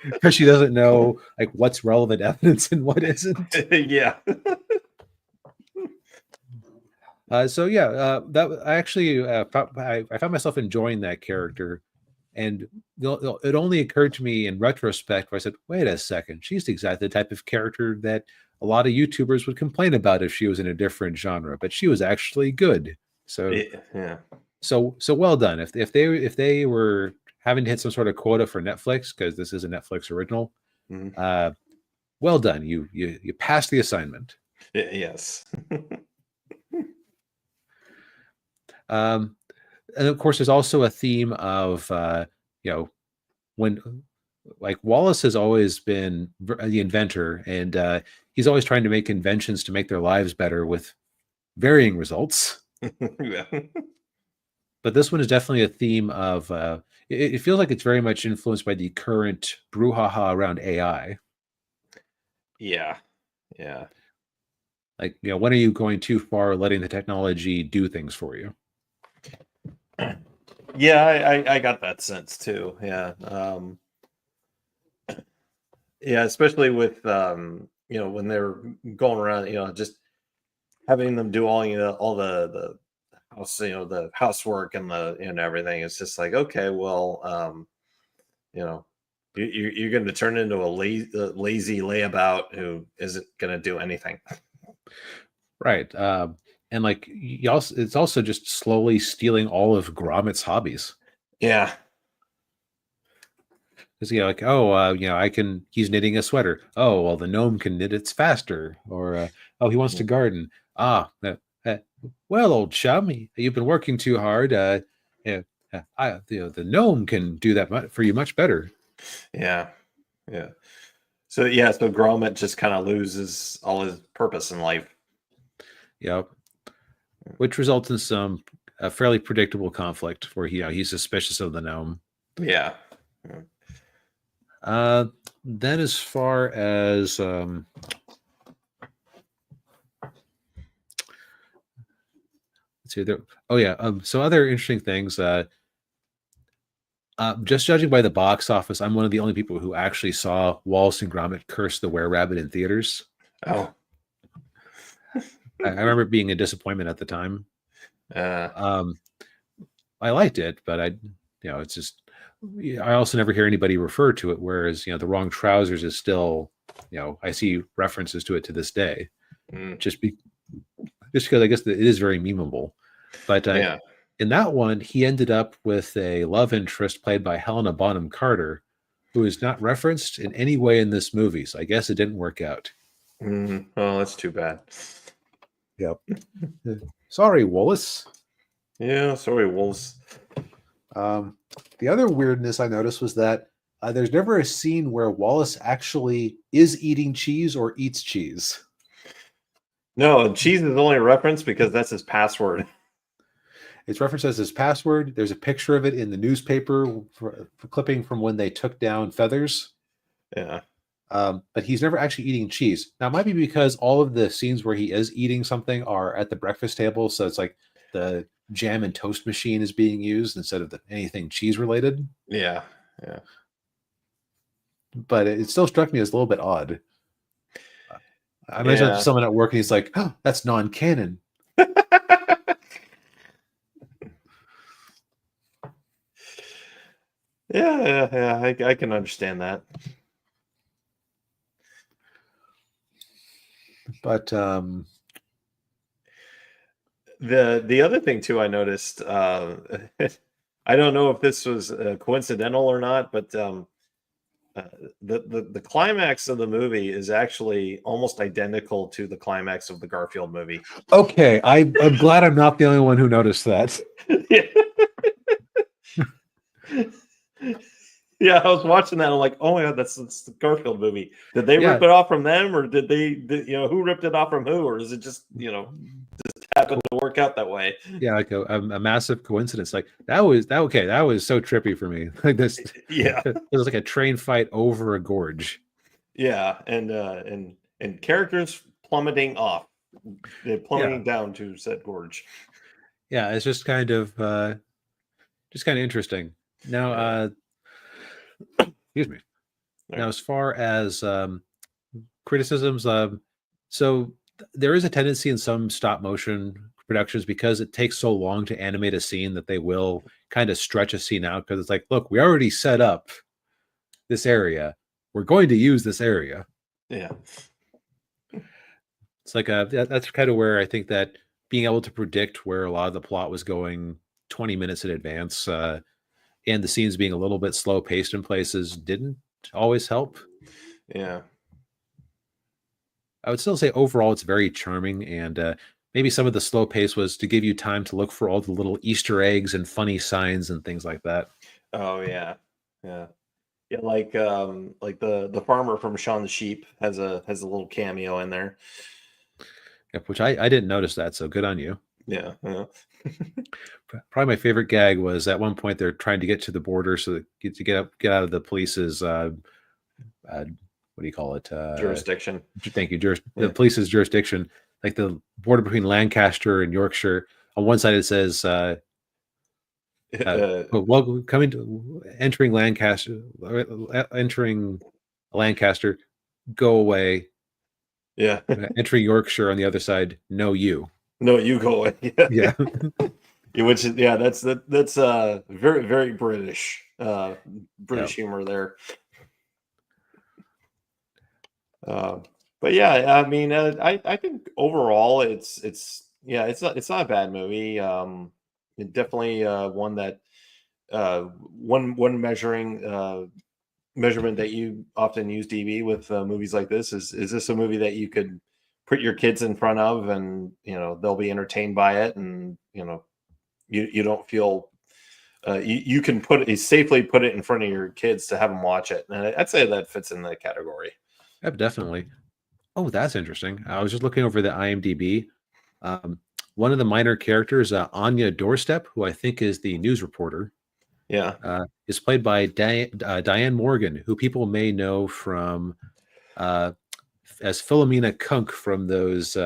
because she doesn't know like what's relevant evidence and what isn't. Yeah. That I actually I found myself enjoying that character, and it only occurred to me in retrospect where I said, "Wait a second, she's exactly the type of character that a lot of YouTubers would complain about if she was in a different genre, but she was actually good." So Yeah. so well done. If they were having to hit some sort of quota for Netflix because this is a Netflix original, Mhm. well done. You passed the assignment. Yes. And of course, there's also a theme of when like Wallace has always been the inventor, and he's always trying to make inventions to make their lives better with varying results. Yeah. But this one is definitely a theme of it feels like it's very much influenced by the current brouhaha around AI. Yeah. Yeah. Like, when are you going too far letting the technology do things for you? Yeah, I got that sense too. Yeah. Yeah, especially with when they're going around, just having them do all the house, the housework and the and everything. It's just like, okay, well, you know, you're going to turn into a lazy layabout who isn't going to do anything. Right. And like it's also just slowly stealing all of Gromit's hobbies. Yeah. Because like, he's knitting a sweater. Oh, well, the gnome can knit it faster. Or he wants to garden. Uh, well, old chum, you've been working too hard. Yeah, the gnome can do that for you much better. Yeah. Yeah. So Gromit just kind of loses all his purpose in life. Yep. Which results in some fairly predictable conflict where he's suspicious of the gnome. Yeah. Then as far as let's see there. Oh yeah. So other interesting things. Just judging by the box office, I'm one of the only people who actually saw Wallace and Gromit Curse the Were-Rabbit in theaters. Oh. I remember it being a disappointment at the time. Uh, I liked it, but it's just I also never hear anybody refer to it. Whereas the Wrong Trousers is still, I see references to it to this day, just because I guess it is very memeable. But yeah. in that one, he ended up with a love interest played by Helena Bonham Carter, who is not referenced in any way in this movie. So I guess it didn't work out. Oh, that's too bad. Yep. Sorry, Wallace. Yeah, sorry, wolves. The other weirdness I noticed was that there's never a scene where Wallace actually is eating cheese or eats cheese. No, cheese is only a reference because that's his password. It's referenced as his password. There's a picture of it in the newspaper for clipping from when they took down Feathers. Yeah. But he's never actually eating cheese. Now, it might be because all of the scenes where he is eating something are at the breakfast table. So it's like the jam and toast machine is being used instead of anything cheese related. Yeah. Yeah. But it still struck me as a little bit odd. I imagine that to someone at work and he's like, oh, that's non-canon. Yeah. I can understand that. But The other thing too, I noticed. I don't know if this was coincidental or not, but uh, the climax of the movie is actually almost identical to the climax of the Garfield movie. Okay, I'm glad I'm not the only one who noticed that. Yeah, I was watching that. I'm like, oh my god, that's the Garfield movie. Did they Yeah. rip it off from them, or did who ripped it off from who, or is it just happened to work out that way? Yeah, like a massive coincidence. Like that was so trippy for me. Like this, Yeah, it was like a train fight over a gorge. yeah, and characters plummeting off, they're plummeting down to said gorge. Yeah, it's just kind of interesting. Now, excuse me. Right. Now, as far as criticisms, so there is a tendency in some stop motion productions, because it takes so long to animate a scene, that they will kind of stretch a scene out, because it's like, look, we already set up this area. We're going to use this area. Yeah. It's like that's kind of where I think that being able to predict where a lot of the plot was going 20 minutes in advance, and the scenes being a little bit slow paced in places, didn't always help. Yeah. I would still say overall it's very charming, and maybe some of the slow pace was to give you time to look for all the little Easter eggs and funny signs and things like that. Oh yeah. Yeah. Yeah, like the farmer from Shaun the Sheep has a little cameo in there. Yep, which I didn't notice that, so good on you. Yeah. Yeah. Probably my favorite gag was at one point they're trying to get to the border, so that to get out of the police's what do you call it? Jurisdiction. Thank you. The police's jurisdiction, like the border between Lancaster and Yorkshire. On one side it says well, entering Lancaster, go away. Yeah. Entering Yorkshire on the other side, no, you. No, you go away. Yeah. Which is that's very, very British humor there. But yeah, I mean, I think overall it's not a bad movie. It definitely one that one measurement that you often use, DB, with movies like this is this a movie that you could put your kids in front of, and they'll be entertained by it, and you don't feel you can safely put it in front of your kids to have them watch it, and I'd say that fits in the category. Yeah, definitely. Oh, that's interesting. I was just looking over the IMDb. One of the minor characters, Anya Doorstep, who I think is the news reporter, is played by Diane Morgan, who people may know from as Philomena Kunk from those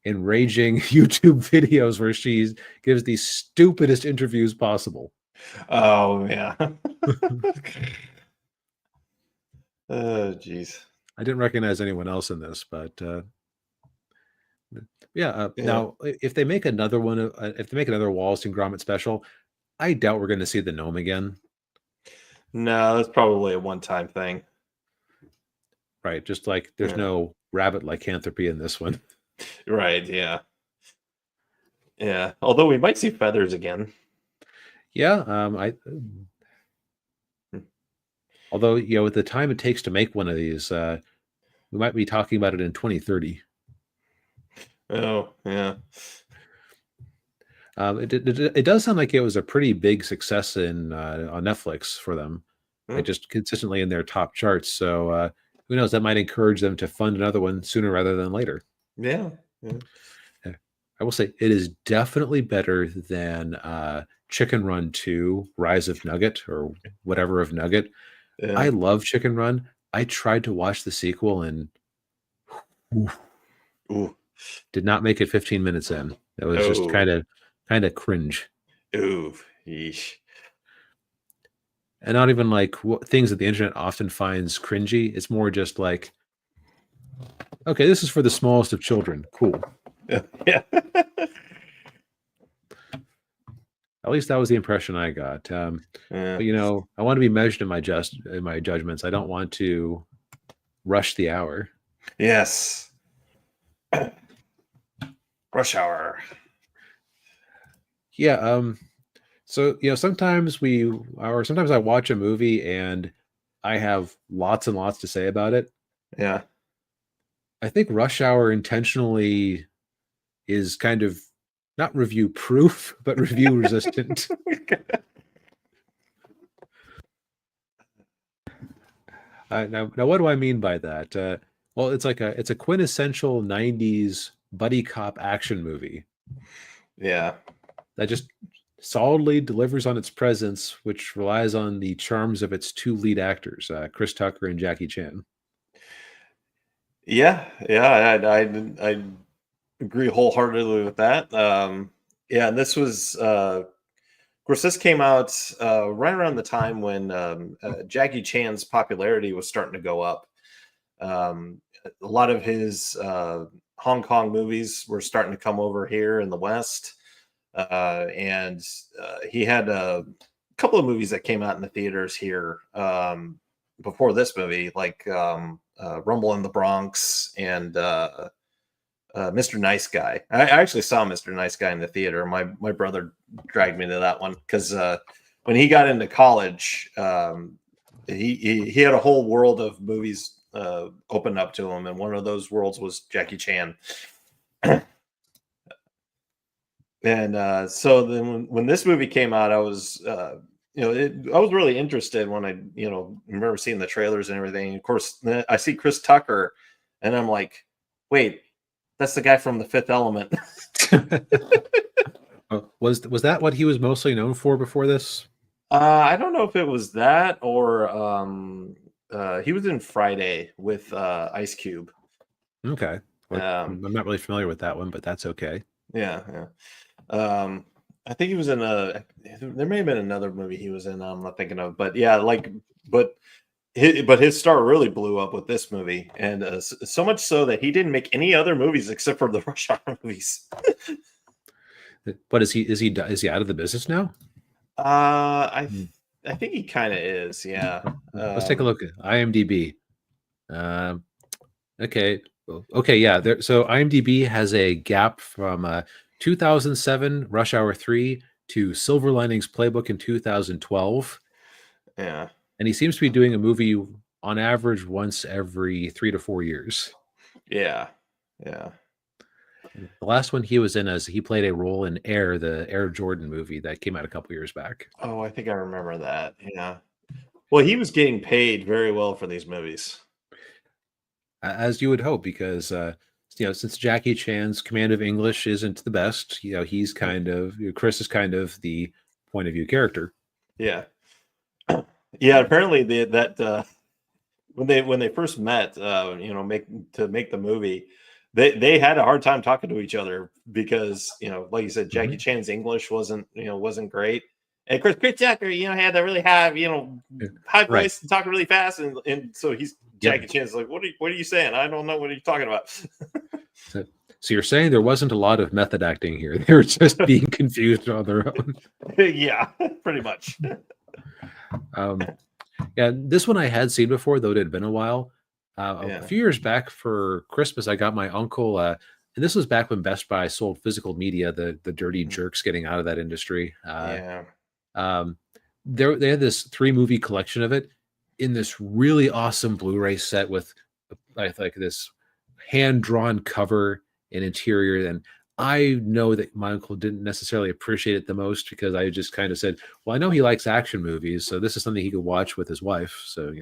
enraging YouTube videos where she gives the stupidest interviews possible. Oh yeah. Oh geez. I didn't recognize anyone else in this, but now if they make another one, if they make another Wallace and Gromit special, I doubt we're going to see the gnome again. No, that's probably a one-time thing. Right, just like there's no rabbit lycanthropy in this one. Right, yeah. Yeah, although we might see feathers again. Yeah, although, with the time it takes to make one of these, we might be talking about it in 2030. Oh, yeah. It does sound like it was a pretty big success on Netflix for them. Like just consistently in their top charts. So who knows? That might encourage them to fund another one sooner rather than later. Yeah. I will say it is definitely better than Chicken Run 2, Rise of Nugget, or whatever of Nugget. Yeah. I love Chicken Run. I tried to watch the sequel and did not make it 15 minutes in. It was just kind of cringe. Ooh, yeesh. And not even like things that the internet often finds cringy. It's more just like, okay, this is for the smallest of children. Cool. Yeah. At least that was the impression I got. But I want to be measured in my judgments. I don't want to rush the hour. Yes. Rush hour. Yeah. So sometimes sometimes I watch a movie and I have lots and lots to say about it. Yeah. I think Rush Hour intentionally is kind of not review proof, but review resistant. Now, what do I mean by that? Well, it's a quintessential '90s buddy cop action movie Yeah. that just solidly delivers on its presence, which relies on the charms of its two lead actors, Chris Tucker and Jackie Chan. Yeah. Yeah. I agree wholeheartedly with that. Yeah. And this was, of course, this came out right around the time when Jackie Chan's popularity was starting to go up. A lot of his Hong Kong movies were starting to come over here in the West. And he had a couple of movies that came out in the theaters here before this movie, like Rumble in the Bronx and Mr. Nice Guy. I actually saw Mr. Nice Guy in the theater. My brother dragged me to that one because when he got into college, he had a whole world of movies opened up to him, and one of those worlds was Jackie Chan. And so then when this movie came out, I was I was really interested when I remember seeing the trailers and everything. Of course, then I see Chris Tucker, and I'm like, wait, that's the guy from The Fifth Element. Was that what he was mostly known for before this? I don't know if it was that or he was in Friday with Ice Cube. Okay. Well, Um, I'm not really familiar with that one, but that's okay. yeah, yeah. I think he was in there may have been another movie he was in. I'm not thinking of, but yeah, but his star really blew up with this movie, and so much so that he didn't make any other movies except for the Rush Hour movies. But is he out of the business now? I think he kind of is. Yeah. Let's take a look at IMDb. Okay. Okay. Yeah. So IMDb has a gap from 2007 Rush Hour 3 to Silver Linings Playbook in 2012. Yeah. And he seems to be doing a movie on average once every 3 to 4 years. Yeah. Yeah. The last one he was in as he played a role in Air, the Air Jordan movie that came out a couple years back. Oh, I think I remember that. Yeah. Well, he was getting paid very well for these movies. As you would hope, because since Jackie Chan's command of English isn't the best, he's kind of Chris is kind of the point of view character. Yeah. Yeah. Apparently, when they first met, make the movie, they had a hard time talking to each other because like you said, Jackie Chan's English wasn't great, and of course Chris Tucker had to really have high voice Right. and talk really fast, and so Jackie Yep. Chan's like, what are you saying? I don't know, what are you talking about? So you're saying there wasn't a lot of method acting here; they were just being confused on their own. Yeah, pretty much. Yeah, this one I had seen before, though it had been a while. Yeah. A few years back for Christmas, I got my uncle, and this was back when Best Buy sold physical media, the dirty jerks getting out of that industry. Yeah. They had this 3-movie collection of it in this really awesome Blu-ray set with like this hand-drawn cover and interior. And I know that my uncle didn't necessarily appreciate it the most because I just kind of said, well, I know he likes action movies, so this is something he could watch with his wife. So,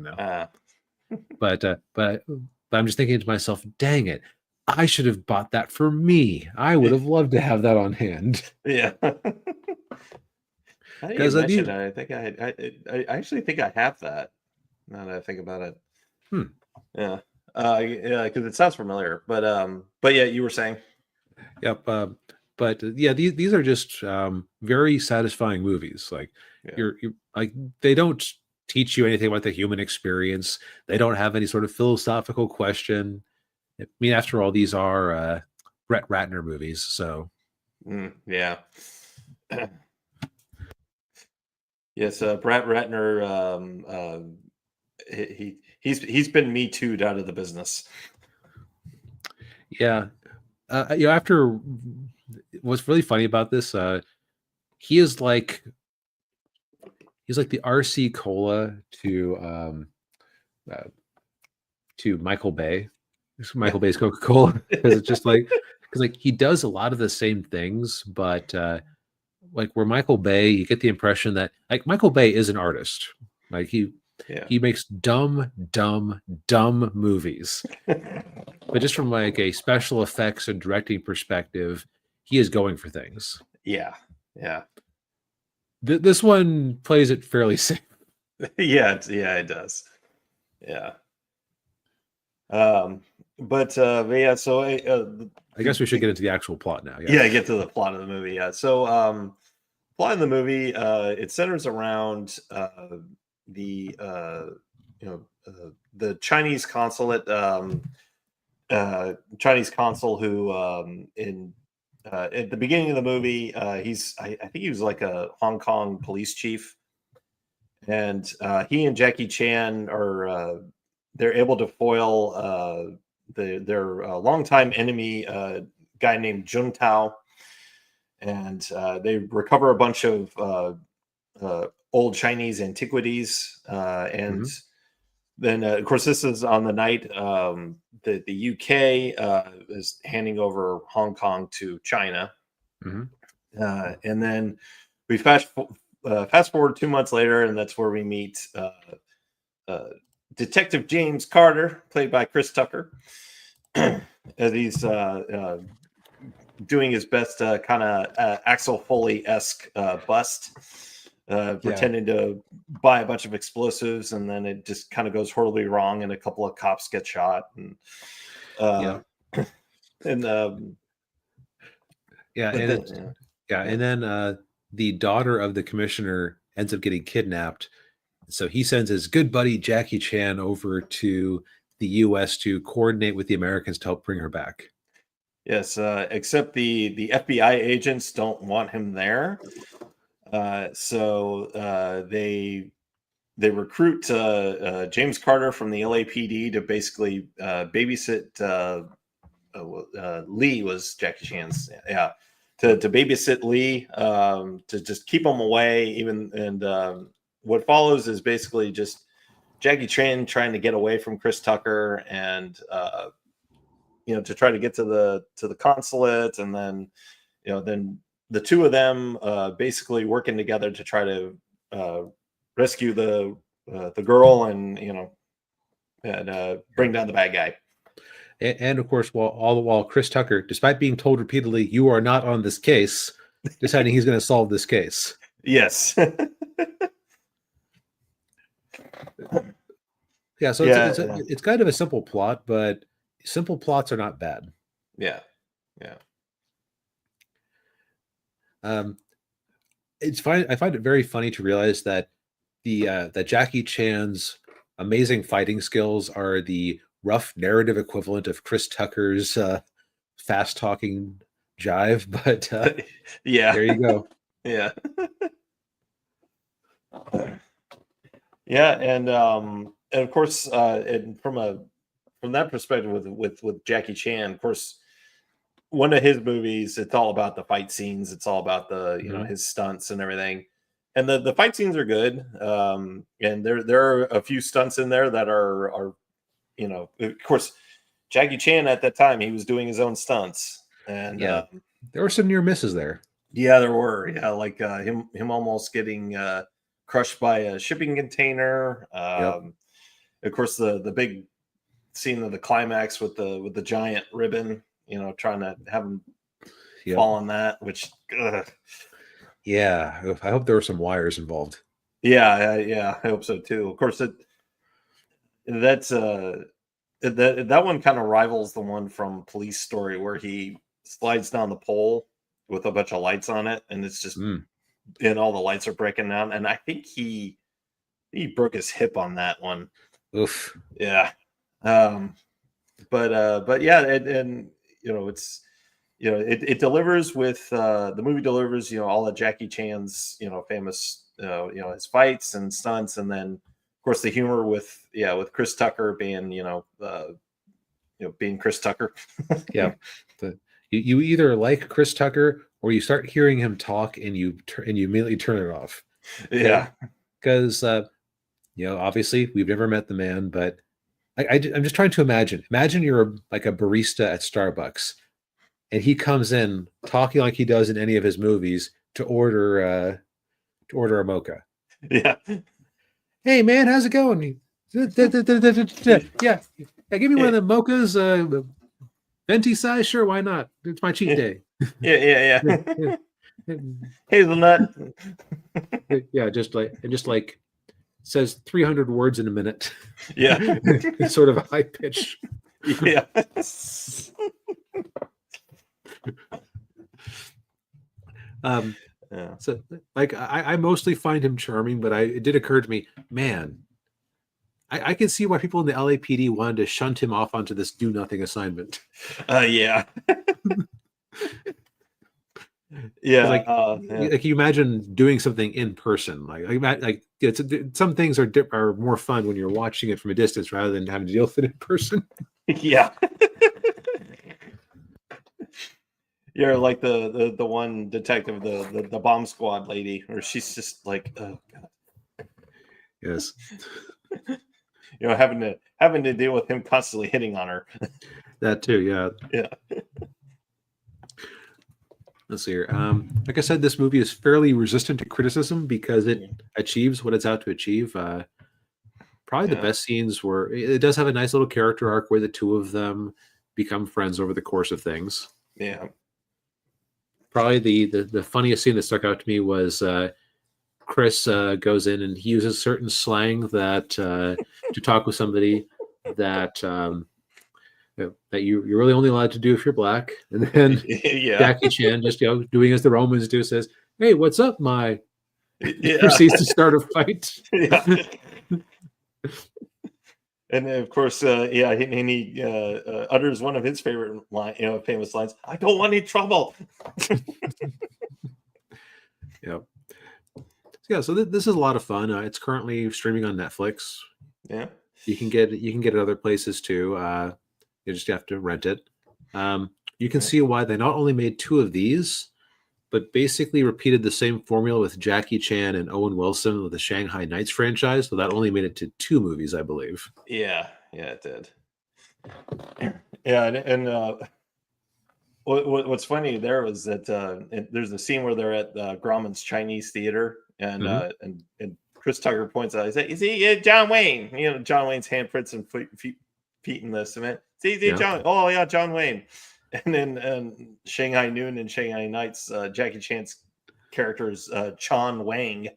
but I'm just thinking to myself, dang it, I should have bought that for me. I would have loved to have that on hand. Yeah. I think you mentioned that. I think I actually think I have that. Now that I think about it. Yeah. Yeah, because it sounds familiar. But yeah, you were saying. Yep. But yeah, these are just very satisfying movies. Like Yeah. you're like they don't teach you anything about the human experience. They don't have any sort of philosophical question. I mean, after all, these are Brett Ratner movies, so Yeah. Yes, Brett Ratner. He's been Me Too'd out of the business. yeah. After what's really funny about this, he is like he's like the RC Cola uh, to Michael Bay. Michael Bay's Coca-Cola, because it's just like, because like he does a lot of the same things, but like where Michael Bay, you get the impression that like Michael Bay is an artist. Like he makes dumb movies, but just from like a special effects and directing perspective, he is going for things. Yeah. This one plays it fairly safe. Yeah, it does. Yeah. But yeah, so I guess we should get into the actual plot now. Yeah, get to the plot of the movie. Yeah. So plot of the movie, it centers around the the Chinese consulate, Chinese consul who in at the beginning of the movie, I think he was like a Hong Kong police chief, and he and Jackie Chan are they're able to foil their longtime enemy, guy named Jun Tao, and they recover a bunch of old Chinese antiquities, and then of course this is on the night that the UK is handing over Hong Kong to China, and then we fast forward 2 months later, and that's where we meet Detective James Carter, played by Chris Tucker, as he's doing his best kind of Axel Foley-esque bust, pretending to buy a bunch of explosives, and then it just kind of goes horribly wrong, and a couple of cops get shot, and and then the daughter of the commissioner ends up getting kidnapped. So he sends his good buddy Jackie Chan over to the U.S. to coordinate with the Americans to help bring her back. Yes, except the FBI agents don't want him there, so they recruit James Carter from the LAPD to basically babysit. Lee was Jackie Chan's, to babysit Lee, to just keep him away. And what follows is basically just Jackie Chan trying to get away from Chris Tucker, and to try to get to the consulate, and then then the two of them basically working together to try to rescue the girl, and bring down the bad guy. And of course, all the while, Chris Tucker, despite being told repeatedly, "You are not on this case," deciding he's going to solve this case. Yes. Yeah, so it's kind of a simple plot, but simple plots are not bad. Yeah. It's fine. I find it very funny to realize that that Jackie Chan's amazing fighting skills are the rough narrative equivalent of Chris Tucker's fast talking jive, but there you go. Yeah. Yeah, and of course, and from that perspective with Jackie Chan, of course, one of his movies, it's all about the fight scenes. It's all about the his stunts and everything. And the fight scenes are good. And there are a few stunts in there that are of course, Jackie Chan at that time, he was doing his own stunts, and there were some near misses there. Yeah, there were. Yeah, like him almost getting crushed by a shipping container. Of course, the big scene of the climax with the giant ribbon, trying to have him fall on that, which I hope there were some wires involved. I hope so too. Of course, that one kind of rivals the one from Police Story, where he slides down the pole with a bunch of lights on it, and it's just and all the lights are breaking down, and I think he broke his hip on that one. Oof. Yeah. But yeah, and it's it delivers with the movie delivers all of Jackie Chan's famous his fights and stunts, and then of course the humor with Chris Tucker being being Chris Tucker. You either like Chris Tucker or you start hearing him talk and you immediately turn it off. Yeah. Because obviously we've never met the man, but I'm just trying to imagine you're like a barista at Starbucks, and he comes in talking like he does in any of his movies to order a mocha. Yeah. Hey man, how's it going? Yeah, give me one of the mochas, venti size. Sure, why not? It's my cheat day. Yeah. Hazelnut. Yeah, just like says 300 words in a minute. Yeah. It's sort of a high pitch. Yeah. Yeah. So like I mostly find him charming, but it did occur to me, man, I can see why people in the LAPD wanted to shunt him off onto this do nothing assignment. Yeah. Yeah. Like you imagine doing something in person, like some things are more fun when you're watching it from a distance rather than having to deal with it in person. Yeah. You're like the one detective, the bomb squad lady, where she's just like, oh god. Yes. Having to deal with him constantly hitting on her. That too, yeah. Yeah. Let's see here. Like I said, this movie is fairly resistant to criticism because it achieves what it's out to achieve. Probably the best scenes were it does have a nice little character arc where the two of them become friends over the course of things. Yeah. Probably the funniest scene that stuck out to me was Chris goes in and he uses certain slang that to talk with somebody that that you're really only allowed to do if you're black. And then Jackie Chan, just doing as the Romans do, says, "Hey, what's up, my?" Proceeds to start a fight. Yeah. And then, of course, he utters one of his favorite famous lines: "I don't want any trouble." Yeah. Yeah. So this is a lot of fun. It's currently streaming on Netflix. Yeah. You can get it other places too. You just have to rent it. You can see why they not only made two of these, but basically repeated the same formula with Jackie Chan and Owen Wilson with the Shanghai Nights franchise. So that only made it to 2 movies, I believe. Yeah, it did. Yeah, and what's funny there was that there's a scene where they're at Grauman's Chinese theater, and and Chris Tucker points out, "Is he John Wayne?" John Wayne's handprints and feet in the cement. See, John. Oh yeah, John Wayne. And then Shanghai Noon and Shanghai Nights, Jackie Chan's character is Chon Wang.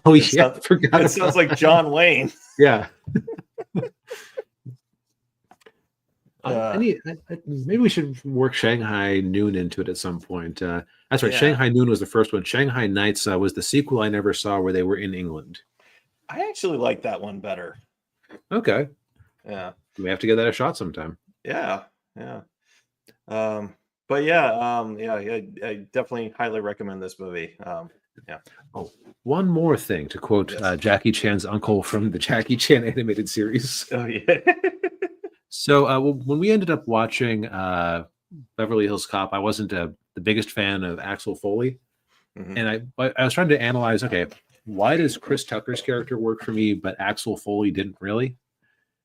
Oh yeah, it sounds like John Wayne. Yeah. Maybe we should work Shanghai Noon into it at some point. That's right. Yeah. Shanghai Noon was the first one. Shanghai Nights was the sequel I never saw, where they were in England. I actually like that one better. Okay. Yeah. We have to give that a shot sometime. Yeah. But I definitely highly recommend this movie. Yeah. Oh, one more thing to quote Jackie Chan's uncle from the Jackie Chan animated series. Oh yeah. So when we ended up watching Beverly Hills Cop, I wasn't the biggest fan of Axel Foley, and I was trying to analyze. Okay, why does Chris Tucker's character work for me, but Axel Foley didn't really?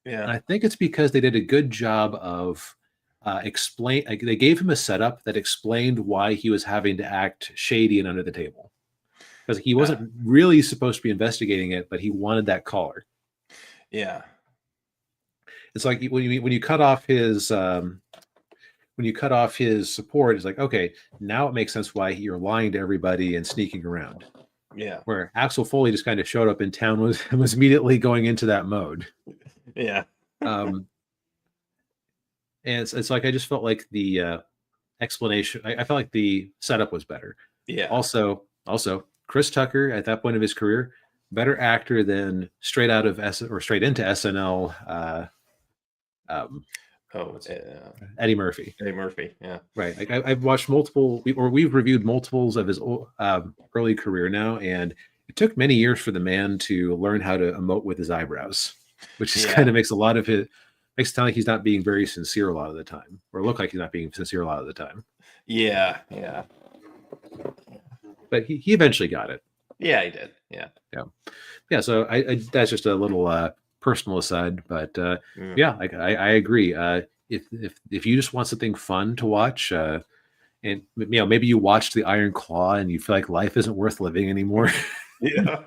Yeah, and I think it's because they did a good job of they gave him a setup that explained why he was having to act shady and under the table, because he wasn't really supposed to be investigating it, but he wanted that collar. Yeah. It's like when you cut off his support, it's like, okay, now it makes sense why you're lying to everybody and sneaking around. Yeah. Where Axel Foley just kind of showed up in town was immediately going into that mode. Yeah. And it's like I just felt like the explanation. I felt like the setup was better. Yeah. Also, Chris Tucker at that point of his career, better actor than straight into SNL. Eddie Murphy. Yeah. Right. Like I've watched we've reviewed multiples of his early career now, and it took many years for the man to learn how to emote with his eyebrows, which is kind of makes it sound like he's not being very sincere a lot of the time, or look like he's not being sincere a lot of the time. Yeah. but he eventually got it. Yeah, he did. Yeah. So I that's just a little personal aside, but Mm. yeah, I agree. If you just want something fun to watch, and maybe you watched the Iron Claw and you feel like life isn't worth living anymore, Yeah.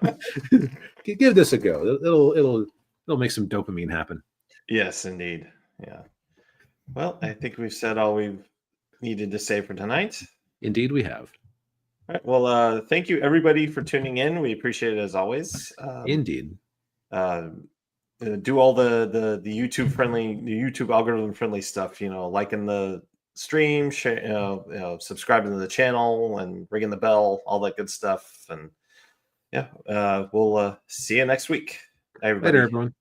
give this a go. It'll make some dopamine happen. Yes, indeed. Yeah. Well, I think we've said all we've needed to say for tonight. Indeed, we have. All right. Well, thank you everybody for tuning in. We appreciate it as always. Indeed. Do all the YouTube friendly, the YouTube algorithm friendly stuff. Liking the stream, share, subscribing to the channel, and ringing the bell, all that good stuff. And yeah, we'll see you next week, everybody. Later, everyone.